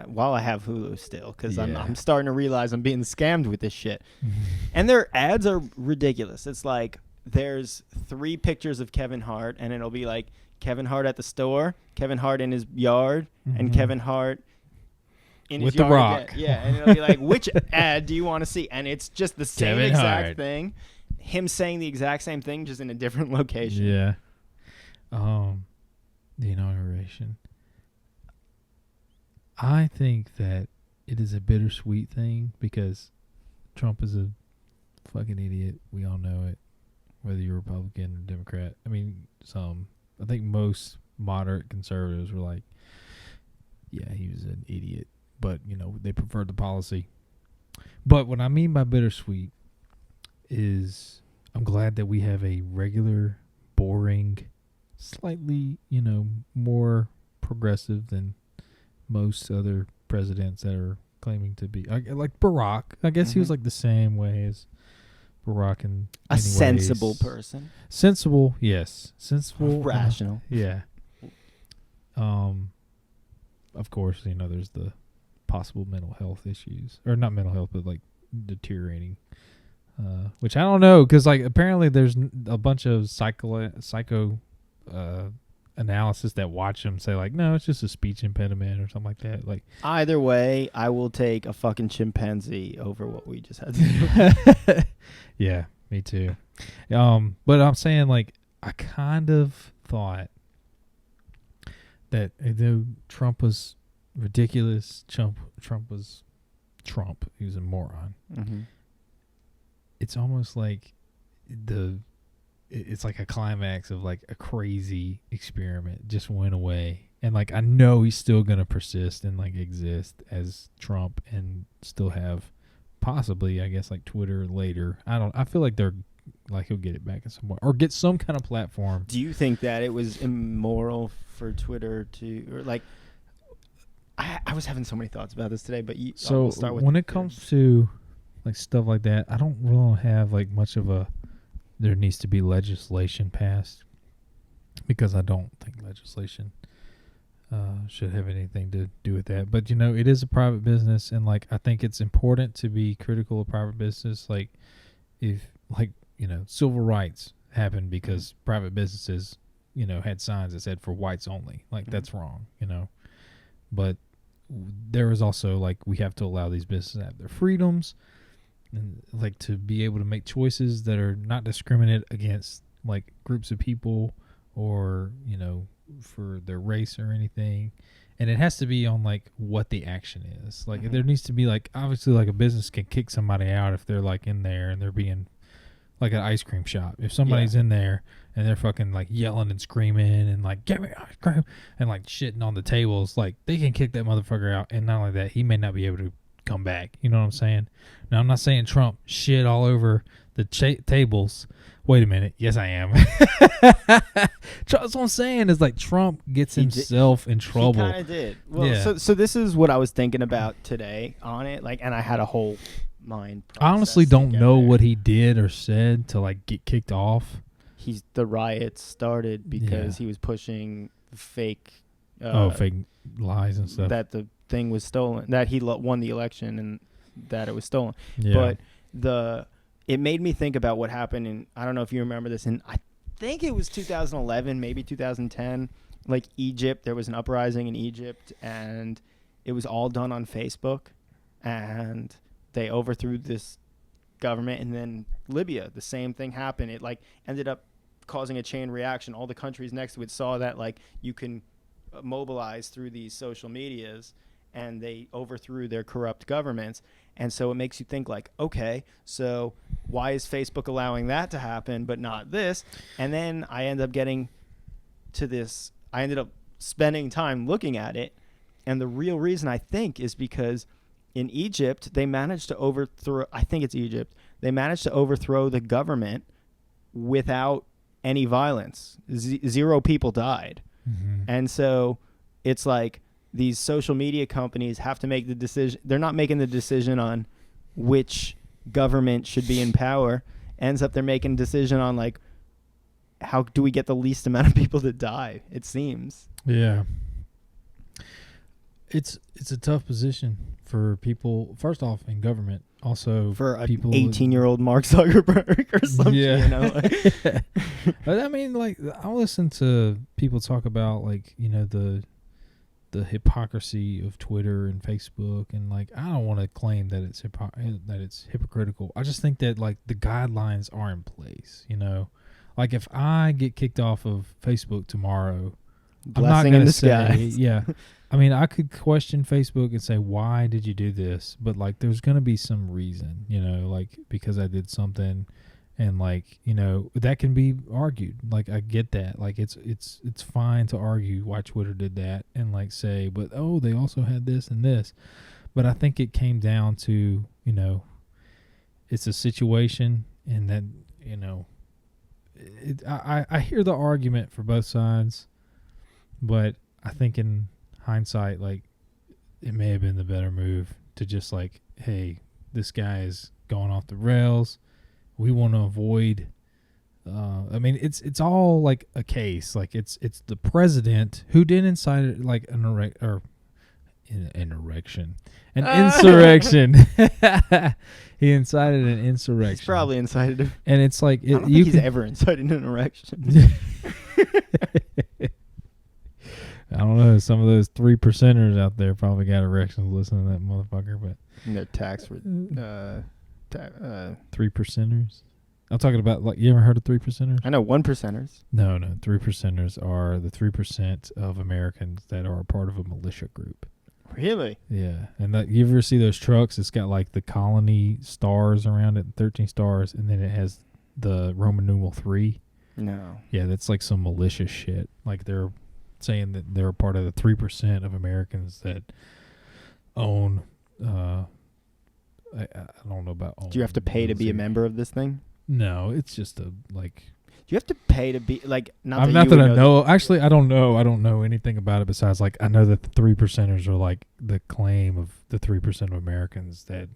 while I have Hulu still, because Yeah. I'm starting to realize I'm being scammed with this shit. And their ads are ridiculous. It's like there's 3 pictures of Kevin Hart, and it'll be like Kevin Hart at the store, Kevin Hart in his yard, and Kevin Hart in With his yard The Rock. again. Yeah, and it'll be like, which ad do you want to see? And it's just the same Kevin exact Hart. thing. Him saying the exact same thing, just in a different location. Yeah. The inauguration. I think that it is a bittersweet thing because Trump is a fucking idiot. We all know it, whether you're Republican or Democrat. I mean, I think most moderate conservatives were like, yeah, he was an idiot. But, they preferred the policy. But what I mean by bittersweet is I'm glad that we have a regular, boring, slightly, more progressive than most other presidents that are claiming to be. Like Barack. I guess he was like the same way as Barack in A many sensible ways. person. Sensible, yes. Sensible. Rational. Yeah. Of course, there's the possible mental health issues. Or not mental health, but like deteriorating. Which I don't know, because like apparently there's a bunch of psycho analysis that watch him say like, no, it's just a speech impediment or something like that. Like Either way, I will take a fucking chimpanzee over what we just had to do. Yeah, me too. But I'm saying like I kind of thought that though Trump was ridiculous, Trump was Trump. He was a moron. Mm-hmm. It's almost like it's like a climax of like a crazy experiment just went away, and like I know he's still gonna persist and like exist as Trump and still have possibly, I guess, like Twitter later. I feel like they're like he'll get it back in some way or get some kind of platform. Do you think that it was immoral for Twitter to, or like, I was having so many thoughts about this today, but So I'll start with when it comes to like stuff like that, I don't really have like much of a there needs to be legislation passed, because I don't think legislation should have anything to do with that. But it is a private business, and like I think it's important to be critical of private business. Like if civil rights happened because private businesses had signs that said for whites only. Like that's wrong. But there is also like we have to allow these businesses to have their freedoms and like to be able to make choices that are not discriminate against like groups of people or for their race or anything. And it has to be on like what the action is. Like there needs to be like obviously like a business can kick somebody out if they're like in there and they're being like an ice cream shop. If somebody's in there and they're fucking like yelling and screaming and like get me ice cream and like shitting on the tables, like they can kick that motherfucker out. And not only that, he may not be able to come back. You know what I'm saying? Now I'm not saying Trump shit all over the tables. Wait a minute. Yes, I am. That's what I'm saying is like Trump gets himself in trouble. He kind of did. Well, so this is what I was thinking about today on it. Like, and I had a whole mind. I honestly don't know what he did or said to like get kicked off. The riots started because he was pushing fake. Fake lies and stuff. That the thing was stolen. That he won the election and that it was stolen. Yeah. But it made me think about what happened in, I don't know if you remember this, and I think it was 2011, maybe 2010, like Egypt. There was an uprising in Egypt, and it was all done on Facebook, and they overthrew this government. And then Libya, the same thing happened. It like ended up causing a chain reaction. All the countries next to it saw that like you can mobilize through these social medias, and they overthrew their corrupt governments. And so it makes you think like, okay, so why is Facebook allowing that to happen but not this? And then I end up getting to this. I ended up spending time looking at it. And the real reason I think is because in Egypt, they managed to overthrow. I think it's Egypt. They managed to overthrow the government without any violence. Zero people died. Mm-hmm. And so it's like these social media companies have to make the decision. They're not making the decision on which government should be in power. Ends up they're making a decision on like, how do we get the least amount of people to die? It seems. Yeah. It's a tough position for people. First off, in government, also For a people 18-year-old Mark Zuckerberg or something, Yeah. you know. Like, But I mean, like, I listen to people talk about, like, you know, the hypocrisy of Twitter and Facebook, and like, I don't want to claim that it's hypocritical. I just think that like the guidelines are in place. You know, like if I get kicked off of Facebook tomorrow, I'm not blessing going in to say, disguise. yeah. I mean, I could question Facebook and say, why did you do this? But like, there's going to be some reason, you know, like because I did something. And like, you know, that can be argued. Like, I get that. Like, it's fine to argue why Twitter did that and like say, but oh, they also had this and this. But I think it came down to, you know, it's a situation, and that, you know, I hear the argument for both sides, but I think in hindsight, like, it may have been the better move to just like, hey, this guy is going off the rails. We want to avoid. I mean, it's all like a case. Like it's the president who did incite like an insurrection. He incited an insurrection. He's probably incited. And it's like I don't think he's ever incited an erection. I don't know. Some of those 3%ers out there probably got erections listening to that motherfucker, but And their tax. 3%ers. I'm talking about, like, you ever heard of 3%ers? I know 1%ers. No. 3%ers are the 3% of Americans that are a part of a militia group. Really? Yeah. And that, you ever see those trucks? It's got like the colony stars around it, 13 stars, and then it has the Roman numeral 3. No. Yeah, that's like some malicious shit. Like they're saying that they're a part of the 3% of Americans that own. I don't know about own. Do you have to pay to be a member of this thing? No, it's just a like. Do you have to pay to be like? Not that I know. Actually, I don't know. I don't know anything about it besides like I know that the 3%ers are like the claim of the 3% of Americans that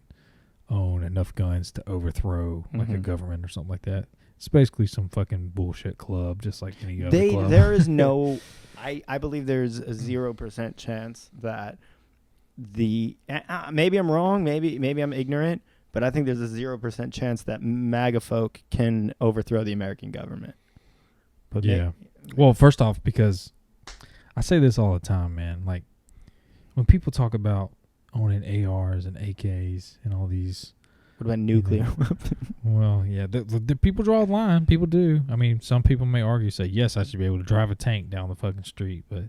own enough guns to overthrow like a government or something like that. It's basically some fucking bullshit club, just like any other club. There is no. I believe there's a 0% chance that maybe I'm wrong. Maybe I'm ignorant. But I think there's a 0% chance that MAGA folk can overthrow the American government. But yeah. Well, first off, because I say this all the time, man. Like, when people talk about owning ARs and AKs and all these. What about nuclear weapons? Well, yeah. The people draw the line. People do. I mean, some people may argue, say, yes, I should be able to drive a tank down the fucking street. But,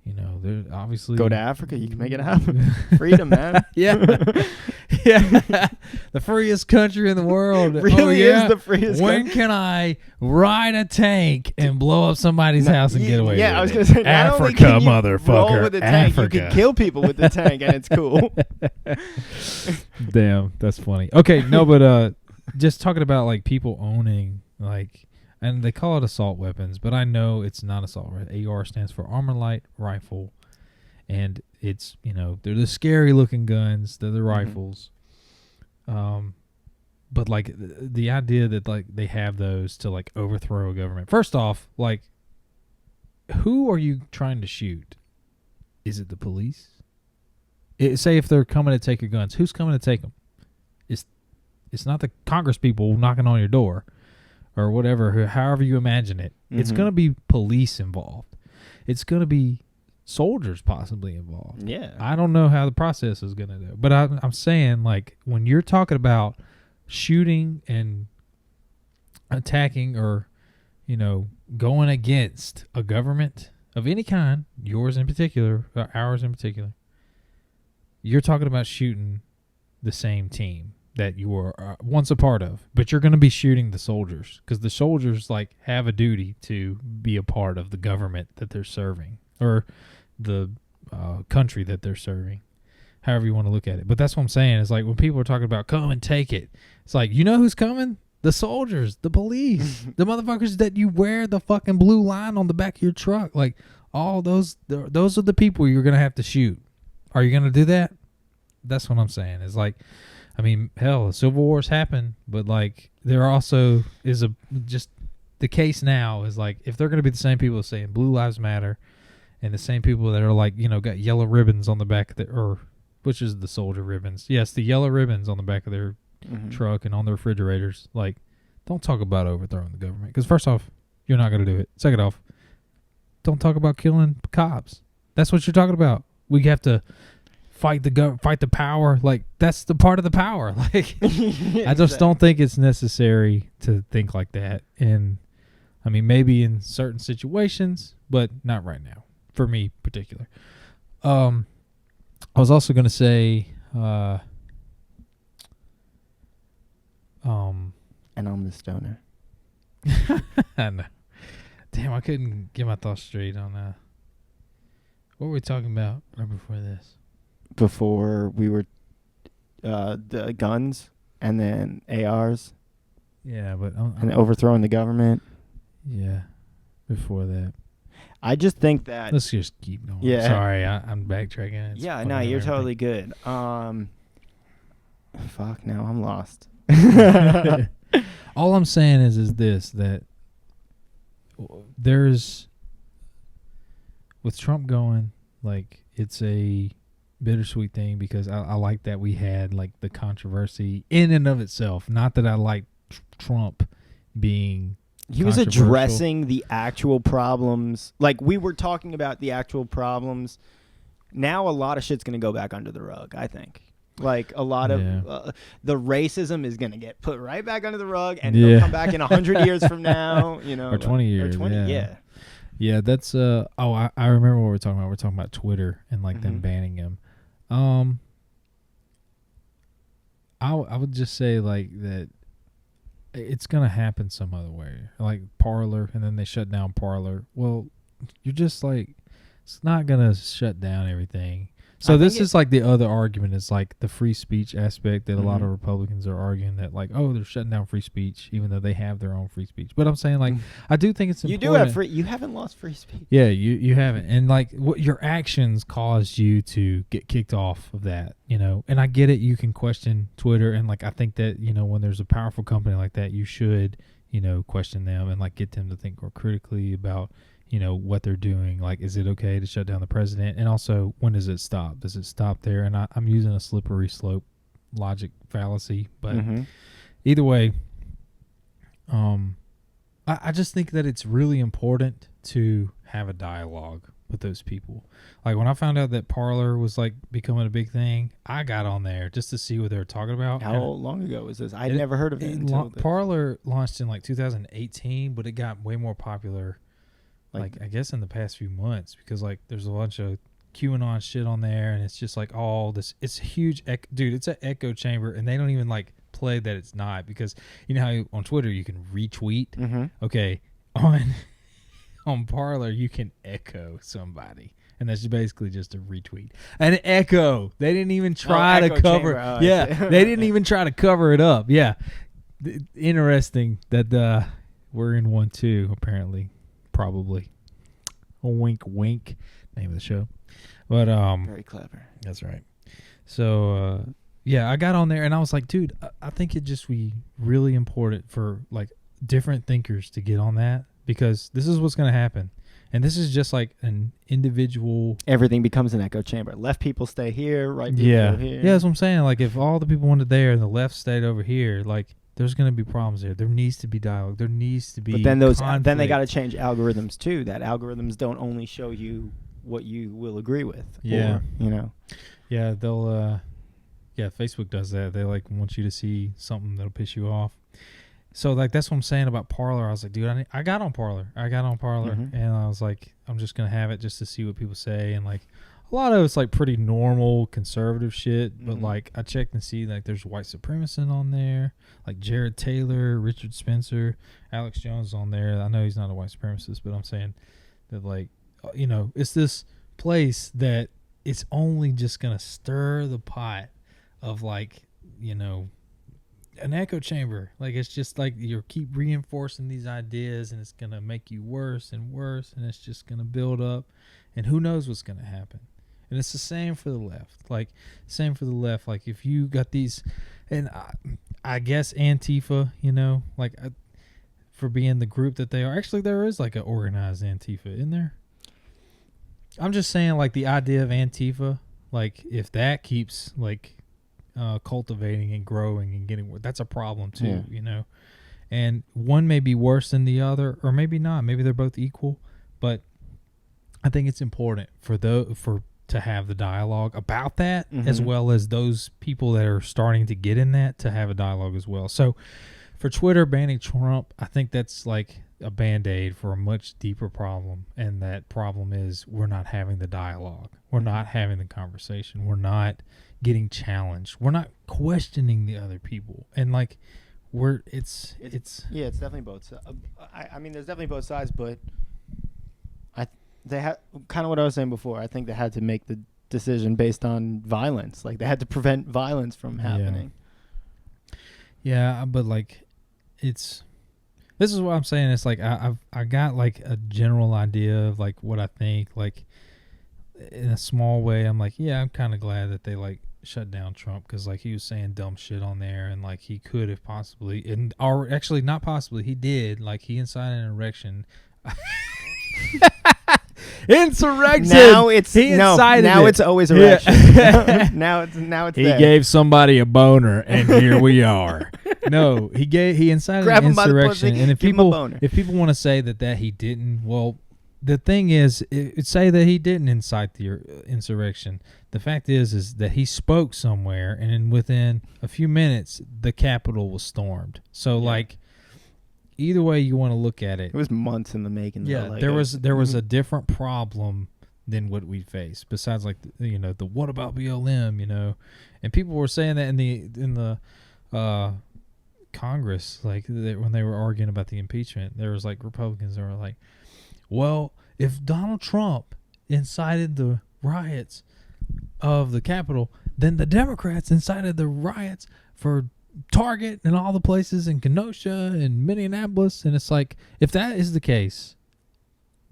you know, they're obviously. Go to Africa. You can make it happen. Freedom, man. Yeah. Yeah, the freest country in the world. Really is the freest When country. can I ride a tank and blow up somebody's house and get away Yeah, I with was it? going to say, not only Africa, can you motherfucker. roll with a tank, Africa. you can kill people with the tank, and it's cool. Damn, that's funny. Okay, no, but just talking about like people owning like, and they call it assault weapons, but I know it's not assault. Right? AR stands for Armor Light Rifle, and it's, you know, they're the scary looking guns. They're the rifles. But like the idea that like they have those to like overthrow a government. First off, like, who are you trying to shoot? Is it the police? Say if they're coming to take your guns, who's coming to take them? It's not the Congress people knocking on your door or whatever, however you imagine it. It's going to be police involved. It's going to be soldiers possibly involved. Yeah. I don't know how the process is going to do. But I'm saying, like, when you're talking about shooting and attacking or, you know, going against a government of any kind, yours in particular, or ours in particular, you're talking about shooting the same team that you were once a part of, but you're going to be shooting the soldiers because the soldiers like have a duty to be a part of the government that they're serving or the country that they're serving. however you want to look at it. But that's what I'm saying. It's like when people are talking about come and take it, it's like, you know who's coming? The soldiers, the police, the motherfuckers that you wear the fucking blue line on the back of your truck. Like, all those are the people you're going to have to shoot. Are you going to do that? That's what I'm saying. It's like, I mean, hell, civil wars happen, but like there also is just the case now is like if they're going to be the same people saying Blue Lives Matter and the same people that are like, you know, got yellow ribbons on the back of or which is the soldier ribbons. Yes, the yellow ribbons on the back of their truck and on their refrigerators. Like, don't talk about overthrowing the government because first off, you're not going to do it. Second off, don't talk about killing cops. That's what you're talking about. We have to fight the power. Like, that's the part of the power. Like, I just don't think it's necessary to think like that. And I mean, maybe in certain situations, but not right now for me particular. I was also going to say, and I'm the stoner. I know. Damn, I couldn't get my thoughts straight on what were we talking about right before this? Before we were the guns and then ARs. Yeah, but and overthrowing the government. Yeah, before that. I just think that let's just keep going. Yeah. Sorry, I'm backtracking. It's yeah, no, you're totally good. Fuck, now I'm lost. All I'm saying is this, that there's with Trump going, like, it's a bittersweet thing because I like that we had like the controversy in and of itself. Not that I like Trump being he was addressing the actual problems. Like, we were talking about the actual problems. Now a lot of shit's going to go back under the rug, I think. Like, a lot of the racism is going to get put right back under the rug, and it'll come back in 100 years from now, you know. Or 20 years. Or 20, yeah. Yeah, that's I remember what we're talking about. We're talking about Twitter and like them banning him. I would just say like that it's gonna happen some other way. Like Parlor, and then they shut down Parlor. Well, you're just like, it's not gonna shut down everything. So this is like the other argument is like the free speech aspect that a lot of Republicans are arguing that like, oh, they're shutting down free speech even though they have their own free speech. But I'm saying like, I do think it's important. You do have free. You haven't lost free speech. Yeah, you haven't. And like what your actions caused you to get kicked off of that, you know. And I get it. You can question Twitter. And like, I think that, you know, when there's a powerful company like that, you should, you know, question them and like get them to think more critically about, you know, what they're doing. Like, is it okay to shut down the president? And also, when does it stop? Does it stop there? And I'm using a slippery slope logic fallacy. But either way, I just think that it's really important to have a dialogue with those people. Like, when I found out that Parlor was, like, becoming a big thing, I got on there just to see what they were talking about. How long ago was this? I'd never heard of it until Parlor launched in, like, 2018, but it got way more popular like I guess in the past few months, because like there's a bunch of QAnon shit on there, and it's just like all this. It's a huge dude. It's an echo chamber, and they don't even like play that it's not, because you know how on Twitter you can retweet. Okay, on Parlor you can echo somebody, and that's basically just a retweet. An echo. They didn't even try to cover. They didn't even try to cover it up. Yeah, interesting that we're in one too. Apparently. Probably a wink wink name of the show, but very clever. That's right. So yeah, I got on there and I was like, dude, I think it just be really important for like different thinkers to get on that, because this is what's going to happen, and this is just like an individual. Everything becomes an echo chamber. Left people stay here, right people go here. Yeah, that's what I'm saying. Like, if all the people wanted there and the left stayed over here, like, there's going to be problems there. There needs to be dialogue. There needs to be. But then then they got to change algorithms too. That algorithms don't only show you what you will agree with. Yeah, or, you know. Yeah, they'll. Yeah, Facebook does that. They like want you to see something that'll piss you off. So like that's what I'm saying about Parlor. I was like, dude, I got on Parlor. And I was like, I'm just gonna have it just to see what people say, and like. A lot of it's like pretty normal conservative shit, but like I checked and see like there's white supremacists on there, like Jared Taylor, Richard Spencer, Alex Jones on there. I know he's not a white supremacist, but I'm saying that like, you know, it's this place that it's only just gonna stir the pot of like, you know, an echo chamber. Like it's just like you keep reinforcing these ideas, and it's gonna make you worse and worse, and it's just gonna build up, and who knows what's gonna happen. And it's the same for the left. Like Like if you got these, and I guess Antifa, you know, like for being the group that they are. Actually, there is like an organized Antifa, isn't there? I'm just saying, like the idea of Antifa, like if that keeps like cultivating and growing and getting, that's a problem too, you know. And one may be worse than the other, or maybe not. Maybe they're both equal. But I think it's important to have the dialogue about that, as well as those people that are starting to get in that to have a dialogue as well. So for Twitter banning Trump, I think that's like a Band-Aid for a much deeper problem. And that problem is we're not having the dialogue. We're not having the conversation. We're not getting challenged. We're not questioning the other people. And like it's definitely both sides. I mean, there's definitely both sides, but they had kind of what I was saying before. I think they had to make the decision based on violence. Like they had to prevent violence from happening. Yeah, but like this is what I'm saying. It's like I got like a general idea of like what I think. Like in a small way, I'm like, yeah, I'm kind of glad that they like shut down Trump, because like he was saying dumb shit on there, and like he could have possibly, or actually not possibly, he did, like he incited an erection. Insurrection. Now it's Now it's always erection. now it's he there. gave somebody a boner, and here we are. No, he incited Grab an him by the insurrection, pussy, and if give him a people boner. want to say that he didn't, well, the thing is, say that he didn't incite the insurrection. The fact is that he spoke somewhere, and then within a few minutes, the Capitol was stormed. So like. Either way you want to look at it, it was months in the making. Yeah, like there was a different problem than what we face. Besides, like the what about BLM, you know, and people were saying that in the Congress, like when they were arguing about the impeachment, there was like Republicans that were like, well, if Donald Trump incited the riots of the Capitol, then the Democrats incited the riots for Target and all the places in Kenosha and Minneapolis. And it's like, if that is the case,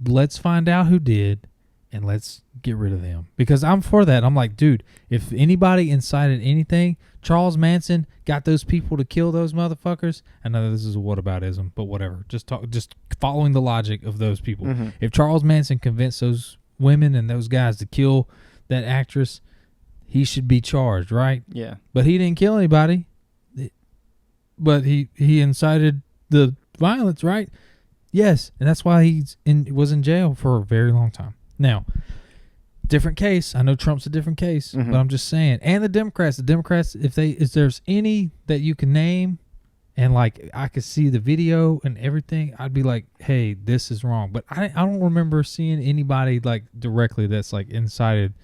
let's find out who did and let's get rid of them, because I'm for that. I'm like, dude, if anybody incited anything, Charles Manson got those people to kill those motherfuckers. I know this is a whataboutism, but whatever, just following the logic of those people. If Charles Manson convinced those women and those guys to kill that actress, he should be charged, right? Yeah, but he didn't kill anybody. But he incited the violence, right? Yes, and that's why he was in jail for a very long time. Now, different case. I know Trump's a different case, but I'm just saying. And the Democrats, if there's any that you can name, and like I could see the video and everything, I'd be like, hey, this is wrong. But I don't remember seeing anybody like directly that's like incited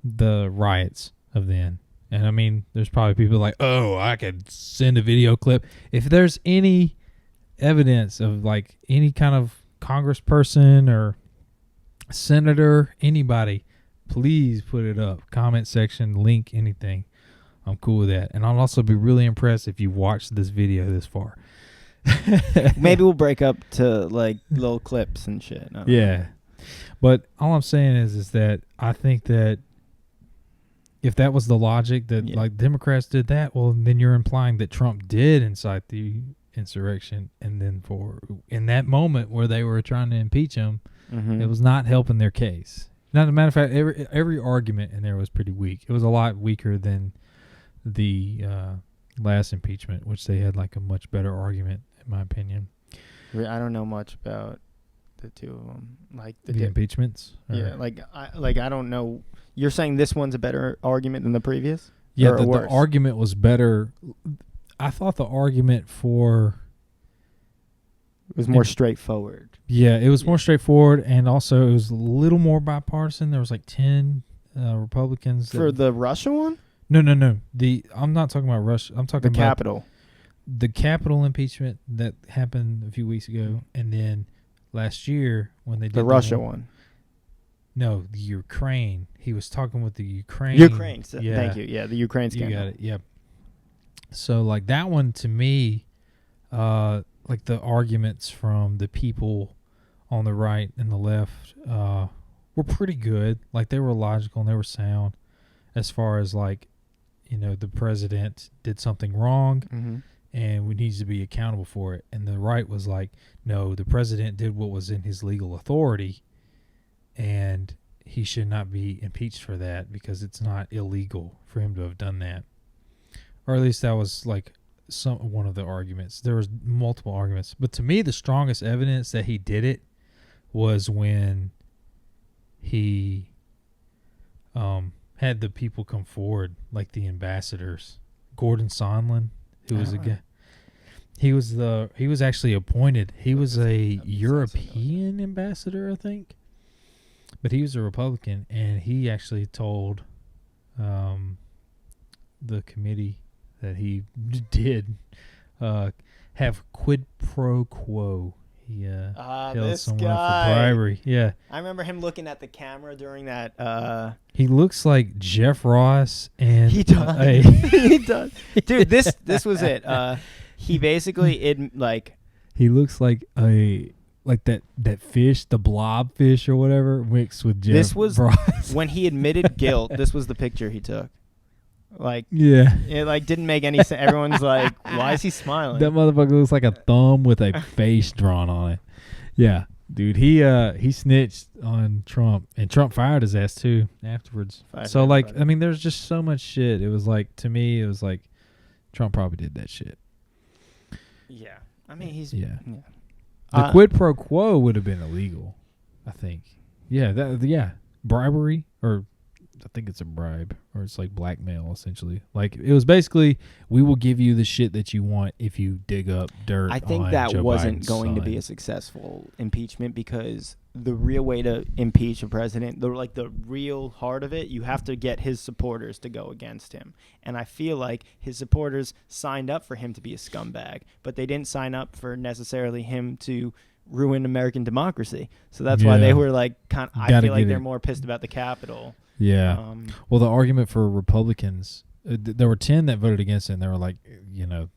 the riots of then. And I mean, there's probably people like, oh, I could send a video clip. If there's any evidence of like any kind of congressperson or senator, anybody, please put it up. Comment section, link, anything. I'm cool with that. And I'll also be really impressed if you watched this video this far. Maybe we'll break up to like little clips and shit. Yeah. But all I'm saying is that I think that if that was the logic that like Democrats did that, well, then you're implying that Trump did incite the insurrection, and then in that moment where they were trying to impeach him, it was not helping their case. Now, as a matter of fact, every argument in there was pretty weak. It was a lot weaker than the last impeachment, which they had like a much better argument, in my opinion. I don't know much about the two of them, like the impeachments. Yeah, I don't know. You're saying this one's a better argument than the previous? Yeah, the argument was better. I thought the argument it was more straightforward. Yeah, it was more straightforward, and also it was a little more bipartisan. There was like 10 Republicans. For the Russia one? No. I'm not talking about Russia. I'm talking about Capitol. The Capitol impeachment that happened a few weeks ago, and then last year when they did the Russia one. No, the Ukraine. He was talking with the Ukraine. Ukraine. So, Yeah. Thank you. Yeah, the Ukraine You scandal. got it. Yep. So like that one to me, like the arguments from the people on the right and the left, were pretty good. Like they were logical and they were sound, as far as like, the president did something wrong. Mm-hmm. And we needs to be accountable for it. And the right was like, no, the president did what was in his legal authority, and he should not be impeached for that because it's not illegal for him to have done that. Or at least that was like one of the arguments. There was multiple arguments, but to me, the strongest evidence that he did it was when he had the people come forward, like the ambassadors, Gordon Sondland. Who was a guy? He was actually appointed. He was a European ambassador, I think, but he was a Republican, and he actually told the committee that he did have quid pro quo. He held this someone guy. up for bribery. Yeah, I remember him looking at the camera during that. he looks like Jeff Ross, and He does. He does. Dude, this was it. He basically he looks like that fish, the blob fish or whatever, mixed with Jeff. This was Ross. when he admitted guilt. This was the picture he took. Like, yeah, it didn't make any sense. Everyone's like, "Why is he smiling?" that motherfucker looks like a thumb with a face drawn on it. Yeah, dude, he snitched on Trump, and Trump fired his ass too afterwards. So like, I mean, there's just so much shit. It was like, to me, it was like Trump probably did that shit. Yeah, I mean, he's yeah. The quid pro quo would have been illegal, I think. Yeah, bribery, or I think it's a bribe, or it's like blackmail essentially. Like it was basically, we will give you the shit that you want if you dig up dirt. I think on that Joe wasn't Biden's going to son. be a successful impeachment, because the real way to impeach a president, the real heart of it, you have to get his supporters to go against him. And I feel like his supporters signed up for him to be a scumbag, but they didn't sign up for necessarily him to ruin American democracy. So that's why they were like, I feel like they're more pissed about the Capitol. Yeah. Well, the argument for Republicans, there were 10 that voted against it, and they were like,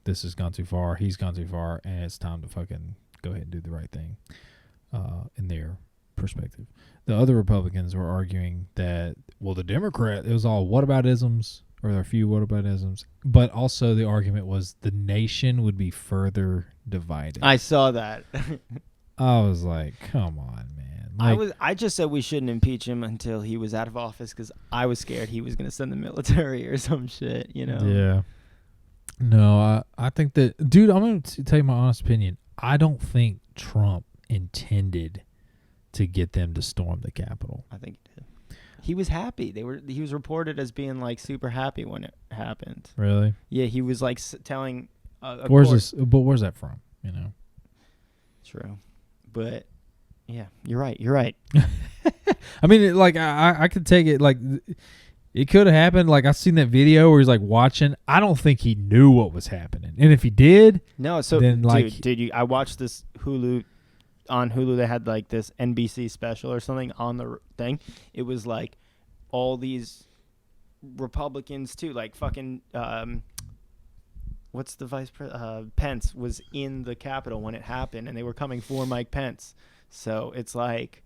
this has gone too far, he's gone too far, and it's time to fucking go ahead and do the right thing, in their perspective. The other Republicans were arguing that, well, the Democrat, it was all whataboutisms, or there are a few whataboutisms, but also the argument was the nation would be further divided. I saw that. I was like, come on, man. Like, I just said we shouldn't impeach him until he was out of office, because I was scared he was going to send the military or some shit, Yeah. No, I think that, dude, I'm going to tell you my honest opinion. I don't think Trump intended to get them to storm the Capitol. I think he did. He was happy. He was reported as being like super happy when it happened. Really? Yeah, he was like telling. Where's that from? True, but yeah, you're right. I mean, I could take it like it could have happened. Like I've seen that video where he's like watching. I don't think he knew what was happening, and if he did, no. So then like, dude, I watched this on Hulu. They had like this NBC special or something on the thing. It was like all these Republicans too, like fucking. What's the vice president? Pence was in the Capitol when it happened, and they were coming for Mike Pence. So it's like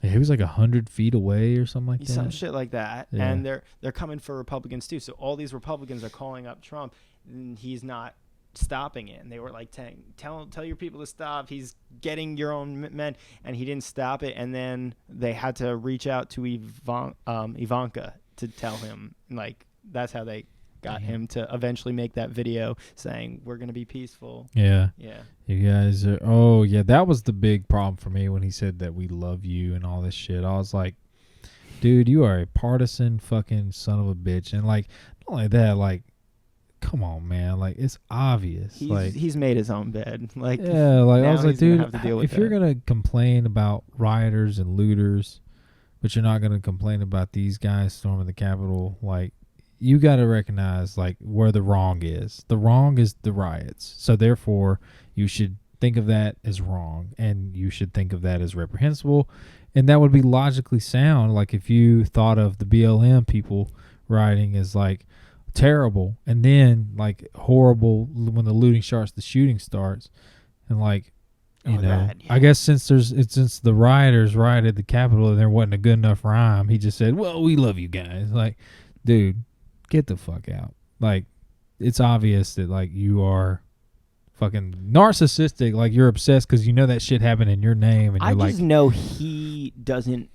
he was like 100 feet away or something like that. Some shit like that. Yeah. And they're coming for Republicans too. So all these Republicans are calling up Trump, and he's not stopping it. And they were like, tell your people to stop. He's getting your own men, and he didn't stop it. And then they had to reach out to Ivanka to tell him. Like that's how they got him to eventually make that video saying we're going to be peaceful. Yeah. Yeah. You guys are, oh yeah, that was the big problem for me when he said that we love you and all this shit. I was like, dude, you are a partisan fucking son of a bitch. And like, not only that, like, come on, man. Like, it's obvious. He's made his own bed. Like, yeah, like I was like, dude, if you're going to complain about rioters and looters, but you're not going to complain about these guys storming the Capitol, like, you got to recognize like where the wrong is. The wrong is the riots. So therefore, you should think of that as wrong, and you should think of that as reprehensible. And that would be logically sound. Like if you thought of the BLM people rioting as like terrible, and then like horrible when the looting starts, the shooting starts, and like you know, I guess since the rioters rioted the Capitol and there wasn't a good enough rhyme, he just said, "Well, we love you guys." Like, dude, get the fuck out. Like, it's obvious that like you are fucking narcissistic. Like you're obsessed because you know that shit happened in your name, and I you're just know he doesn't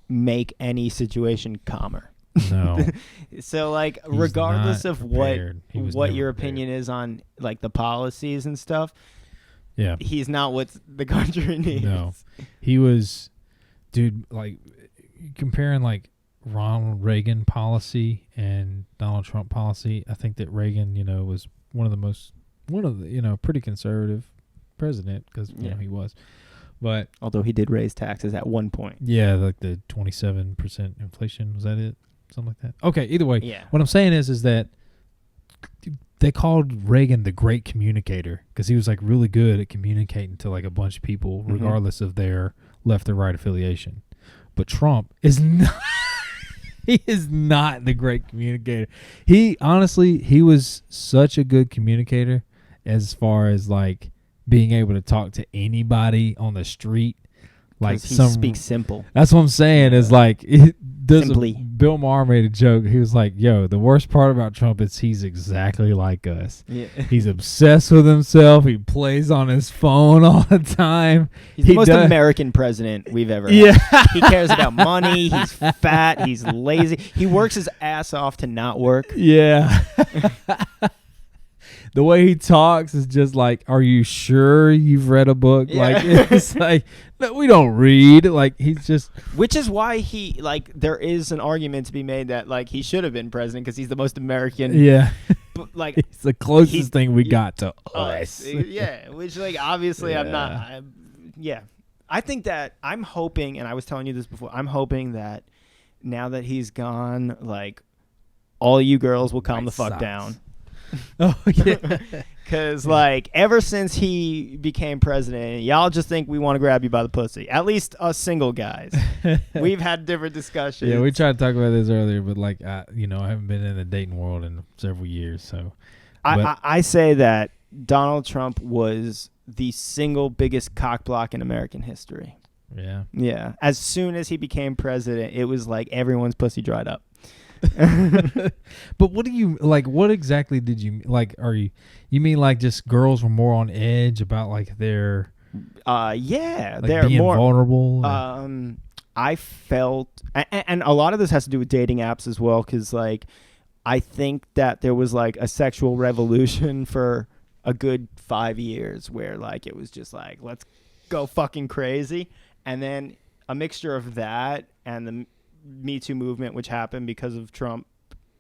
make any situation calmer. no. So like, He's regardless not of prepared. He was what never your prepared. opinion is on like the policies and stuff, Yeah. he's not what the country needs. No. He was, dude, like comparing like Ronald Reagan policy and Donald Trump policy. I think that Reagan, you know, was one of the, you know, pretty conservative president because you know he was. But although he did raise taxes at one point. yeah, like the 27% inflation, was that it? Something like that. Okay, either way. Yeah. What I'm saying is that they called Reagan the great communicator because he was like really good at communicating to like a bunch of people regardless of their left or right affiliation. But Trump is not he is not the great communicator. He honestly, he was such a good communicator as far as like being able to talk to anybody on the street. Like he speaks simple. That's what I'm saying. Is like Simply. Bill Maher made a joke. He was like, "Yo, the worst part about Trump is he's exactly like us. Yeah. He's obsessed with himself. He plays on his phone all the time. He's the most American president we've ever had. Yeah. He cares about money. He's fat. He's lazy. He works his ass off to not work. Yeah." The way he talks is just like, "Are you sure you've read a book?" Yeah. Like it's like, "No, we don't read." Like he's just, which is why he like there is an argument to be made that like he should have been president because he's the most American. yeah. But, like It's the closest thing we got to us. Yeah, which like obviously I'm not. Yeah. I think that I'm hoping, and I was telling you this before. I'm hoping that now that he's gone, like all you girls will calm the fuck down. Oh yeah. Because like ever since he became president, y'all just think we want to grab you by the pussy. At least us single guys. We've had different discussions. Yeah, we tried to talk about this earlier, but like you know, I haven't been in the dating world in several years, so I say that Donald Trump was the single biggest cock block in American history. yeah. Yeah. As soon as he became president, it was like everyone's pussy dried up. But what do you like? What exactly did you like? You mean like just girls were more on edge about like their yeah, like they're being more vulnerable? I felt, and a lot of this has to do with dating apps as well, because like I think that there was like a sexual revolution for a good 5 years where like it was just like let's go fucking crazy, and then a mixture of that and the Me Too movement, which happened because of Trump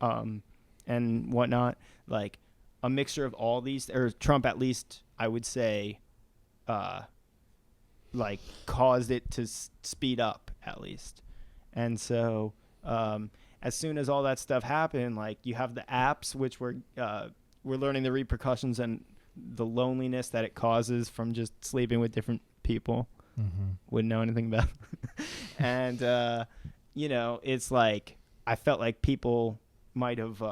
and whatnot, like a mixture of all these, or Trump at least, I would say, like caused it to speed up at least. And so as soon as all that stuff happened, like you have the apps, which we're learning the repercussions and the loneliness that it causes from just sleeping with different people. Wouldn't know anything about and you know, it's like I felt like people might have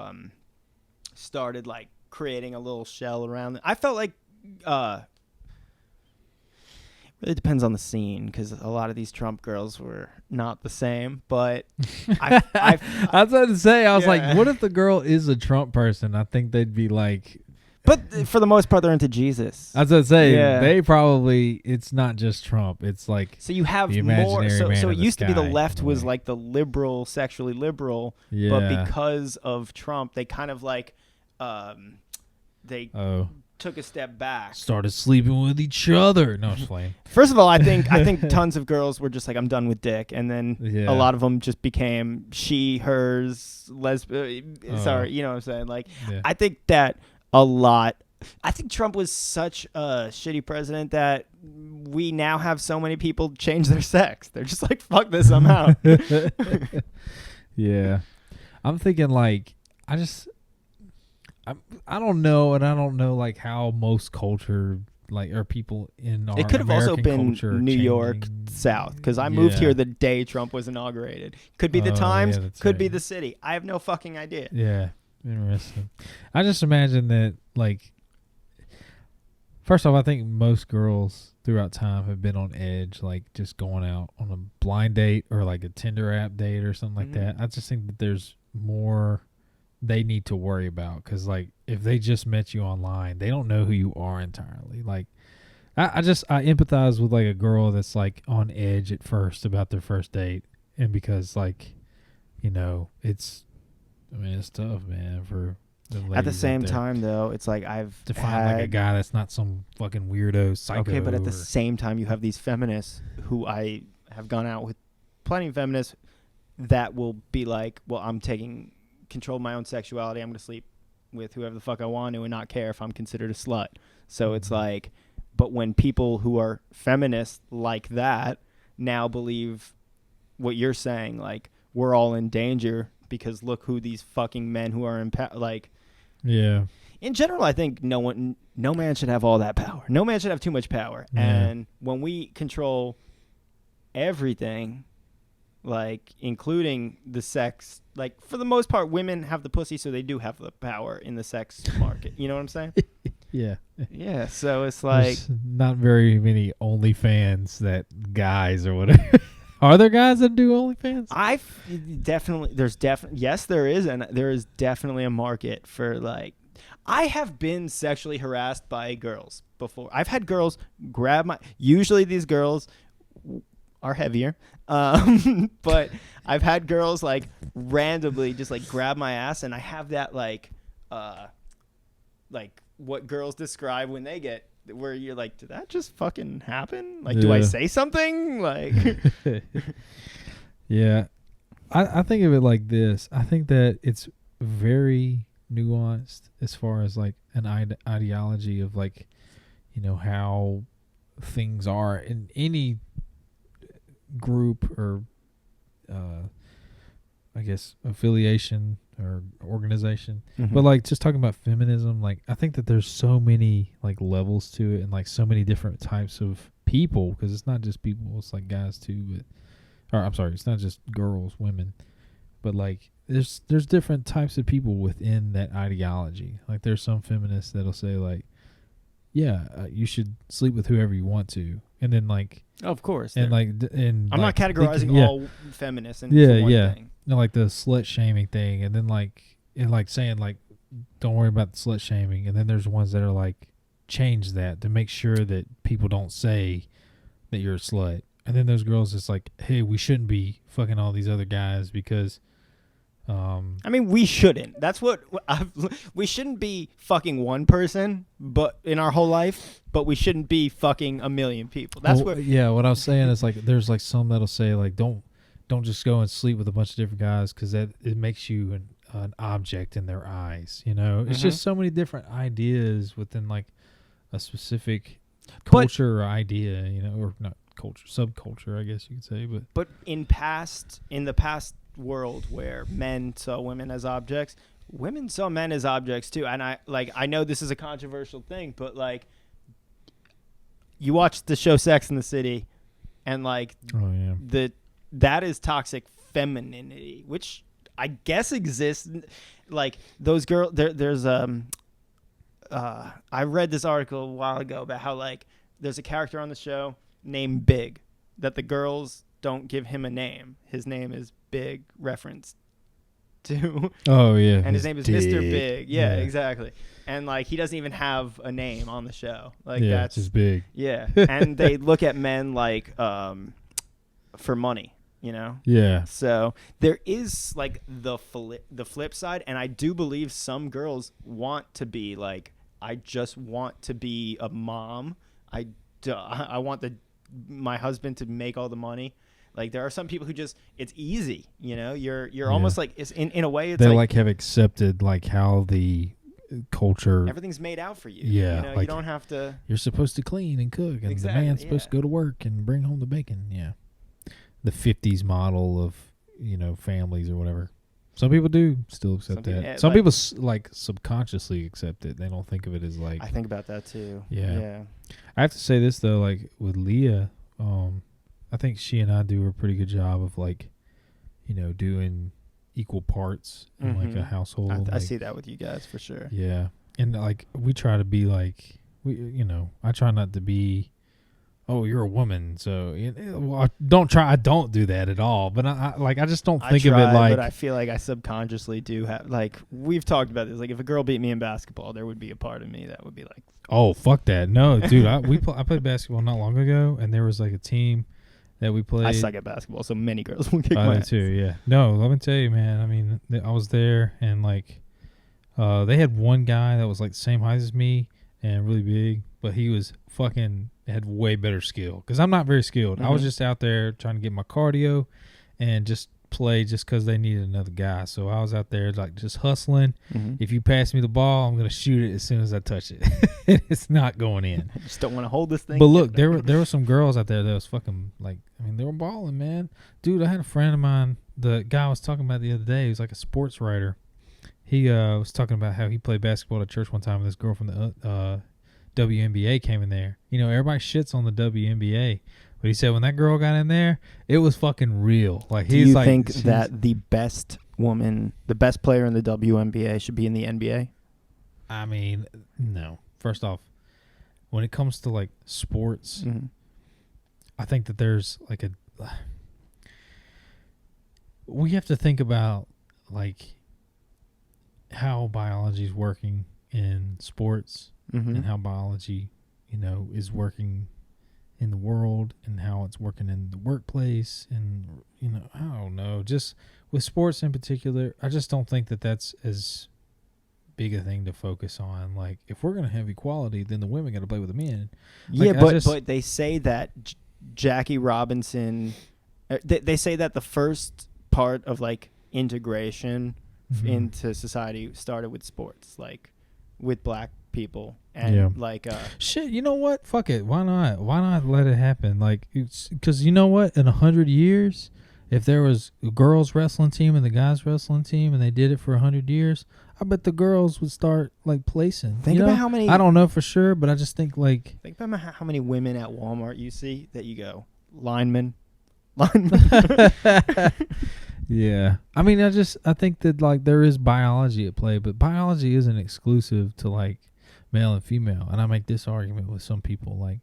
started like creating a little shell around it. I felt like really depends on the scene, because a lot of these Trump girls were not the same. But I was about to say, I was Yeah. like, what if the girl is a Trump person? I think they'd be like, but for the most part, they're into Jesus. I was about to say, Yeah. they probably, it's not just Trump. It's like, So you have the more. imaginary man So it in the used to be the sky, left in a was way. like the liberal, sexually liberal. yeah. But because of Trump, they kind of like they took a step back. Started sleeping with each other. No, it's playing. First of all, I think tons of girls were just like, I'm done with dick, and then Yeah. a lot of them just became she, hers, lesbian. Sorry, you know what I'm saying? Like, Yeah. I think that a lot. I think Trump was such a shitty president that we now have so many people change their sex. They're just like, fuck this, I'm out. Yeah. I'm thinking like, I don't know, and I don't know like how most culture like, or people in our It could have also American been culture New York changing. South, because I moved Yeah. here the day Trump was inaugurated. Could be the Oh, times, yeah, that's could be right. the city. I have no fucking idea. Yeah, interesting. I just imagine that, like, first off, I think most girls throughout time have been on edge, like just going out on a blind date or like a Tinder app date or something like that. I just think that there's more they need to worry about, because, like, if they just met you online, they don't know who you are entirely. Like, I empathize with, like, a girl that's, like, on edge at first about their first date, and because, like, you know, it's tough, man, for the At the ladies out same there time, though, it's like I've to find, like, a had guy that's not some fucking weirdo psycho. okay, but at the or- same time, you have these feminists who I have gone out with, plenty of feminists that will be like, well, I'm taking control of my own sexuality. I'm going to sleep with whoever the fuck I want to and not care if I'm considered a slut. So it's like, but when people who are feminists like that now believe what you're saying, like, we're all in danger because look who these fucking men who are in like, yeah. in general, I think no man should have all that power. No man should have too much power. Yeah. And when we control everything, like, including the sex, like, for the most part, women have the pussy, so they do have the power in the sex market. You know what I'm saying? Yeah. Yeah. So it's like, There's not very many OnlyFans that guys or whatever. Are there guys that do OnlyFans? yes, there is, and there is definitely a market for, like, I have been sexually harassed by girls before. I've had girls usually these girls are heavier, but I've had girls, like, randomly just, like, grab my ass, and I have that, like what girls describe when they get, where you're like, did that just fucking happen? Like, do I Yeah. say something? Like, Yeah. I think of it like this. I think that it's very nuanced as far as, like, an ideology of, like, you know, how things are in any group or I guess affiliation or organization. But, like, just talking about feminism, like, I think that there's so many, like, levels to it, and, like, so many different types of people, because it's not just people, it's, like, guys too, or I'm sorry, it's not just girls, women, but, like, there's different types of people within that ideology. Like, there's some feminists that'll say, like, yeah, you should sleep with whoever you want to, and then, like, of course. and, like, I'm like, not categorizing yeah. all feminists into Yeah, one yeah. thing. No, like the slut shaming thing, and then, like, saying, like, don't worry about the slut shaming, and then there's ones that are like, change that to make sure that people don't say that you're a slut, and then there's girls that's like, hey, we shouldn't be fucking all these other guys because I mean, we shouldn't. That's what we shouldn't be fucking one person, but in our whole life, but we shouldn't be fucking a million people. That's what. Yeah, what I was saying is, like, there's, like, some that'll say, like, don't just go and sleep with a bunch of different guys, because that it makes you an object in their eyes. You know, it's just so many different ideas within, like, a specific culture or idea. You know, or not culture, subculture, I guess you could say. But in the past world where men saw women as objects, women saw men as objects too. And I know this is a controversial thing, but, like, you watch the show Sex and the City, and, like, oh yeah, that is toxic femininity, which I guess exists. Like, those girls, there's I read this article a while ago about how, like, there's a character on the show named Big that the girls don't give him a name. His name is Big, reference to oh yeah, and his name is Mr. dick. Big. Yeah, exactly. And, like, he doesn't even have a name on the show. Like, yeah, that's it's just big. yeah. And they look at men like for money, you know? Yeah, So there is, like, the flip side, and I do believe some girls want to be like, I just want to be a mom. I want my husband to make all the money. Like, there are some people who just, it's easy, you know? You're almost like, it's in a way, it's they, like like, have accepted, like, how the culture. everything's made out for you. Yeah, You know, like, you don't have to. You're supposed to clean and cook, and Exactly, the man's supposed to go to work and bring home the bacon. Yeah, the '50s model of, you know, families or whatever. Some people do still accept Some that. people- Some like- people like subconsciously accept it. They don't think of it as like. I think about that too. Yeah. I have to say this though, like with Leah, I think she and I do a pretty good job of like, doing equal parts in like a Mhm. household. I like, see that with you guys for sure. Yeah, and like we try to be like I try not to be. Oh, you're a woman, so well, I don't do that at all. But I just don't think of it like. But I feel like I subconsciously do have, like, we've talked about this. Like, if a girl beat me in basketball, there would be a part of me that would be like, Oh, fuck that! No, dude, I played basketball not long ago, and there was like a team that we played. I suck at basketball, so many girls will kick I my do ass. too. Yeah. No, let me tell you, man. I mean, I was there, and like, they had one guy that was like the same height as me and really big, but he was had way better skill because I'm not very skilled. I was Mhm. just out there trying to get my cardio and just play just because they needed another guy. So I was out there like just hustling. Mhm. If you pass me the ball, I'm gonna shoot it as soon as I touch it. It's not going in. I just don't want to hold this thing. But look, there were some girls out there that was fucking like, I mean, they were balling, man. Dude, I had a friend of mine, the guy I was talking about the other day, he was like a sports writer. He was talking about how he played basketball at church one time, and this girl from the WNBA came in there. Everybody shits on the WNBA, but he said when that girl got in there, it was fucking real. Like, Do he's you like, think that the best player in the WNBA should be in the NBA? I mean, no. First off, when it comes to like sports, Mm-hmm. I think that there's like we have to think about like how biology is working in sports Mm-hmm. and how biology, is working in the world and how it's working in the workplace. And, I don't know, just with sports in particular, I just don't think that that's as big a thing to focus on. Like, if we're going to have equality, then the women got to play with the men. Yeah, Like, but they say that Jackie Robinson, they say that the first part of like integration Mhm. into society started with sports, like with black people, and Yeah. like Shit, you know what? Fuck it. Why not? Why not let it happen? Like, because you know what? In 100 years, if there was a girls wrestling team and the guys wrestling team, and they did it for 100 years, I bet the girls would start like placing. Think about how many. I don't know for sure, but I just think like. Think about how many women at Walmart you see that you go lineman. Yeah, I mean, I think that like there is biology at play, but biology isn't exclusive to like male and female. And I make this argument with some people. Like,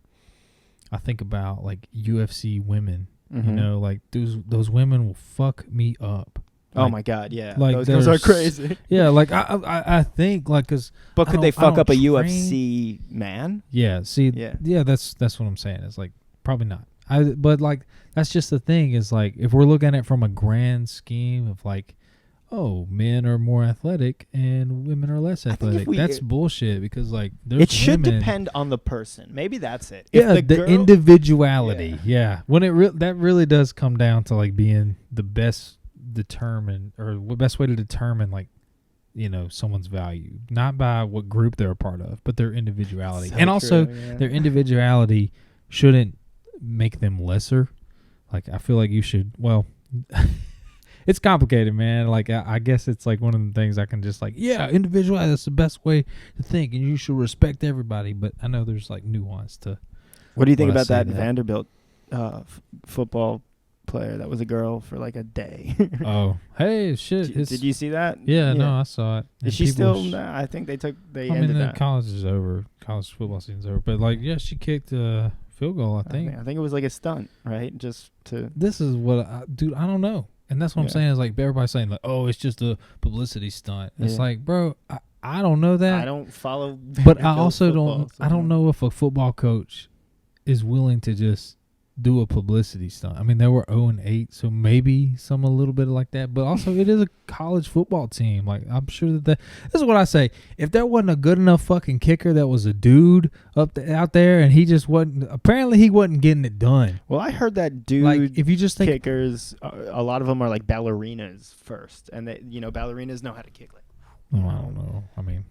I think about like UFC women. Mhm. Like those women will fuck me up. Oh Like, my God, yeah, like those girls are there's- crazy. Yeah, like I think like because But I could they don't- I fuck up a don't UFC man? yeah, see, Yeah. yeah, that's what I'm saying. It's like probably not. But like that's just the thing is like if we're looking at it from a grand scheme of like, oh, men are more athletic and women are less I think if athletic. we- That's bullshit because like there's It should women- depend on the person. Maybe that's it. If Yeah, the girl- individuality. Yeah, when that really does come down to like being the best determined or the best way to determine like someone's value, not by what group they're a part of, but their individuality. So And also true, yeah. their individuality shouldn't make them lesser. Like I feel like you should. Well, it's complicated, man. Like I guess it's like one of the things I can just like, yeah, individuality. That's the best way to think, and you should respect everybody. But I know there's like nuance to. What do you think when I about say that that. Vanderbilt football player that was a girl for like a day? Oh, hey, shit! Did you see that? Yeah, no, I saw it. Is And she people still? sh- Nah, I think they I ended mean, the that. college is over. College football season's over. But like, yeah, she kicked a field goal. I think. I think it was like a stunt, right? Just to. This is what, dude. I don't know, and that's what I'm Yeah. saying. Is like everybody's saying like, oh, it's just a publicity stunt. It's Yeah. like, bro, I don't know that. I don't follow. But I Vanderbilt also football, don't. so I don't know if a football coach is willing to just do a publicity stunt. I mean, they were 0-8, so maybe some a little bit like that. But also, it is a college football team. Like, I'm sure that this is what I say. If there wasn't a good enough fucking kicker that was a dude out there, and he just wasn't. Apparently, he wasn't getting it done. Well, I heard that dude. Like, if you just think, kickers, a lot of them are like ballerinas first, and they, ballerinas know how to kick like oh, I don't know. I mean,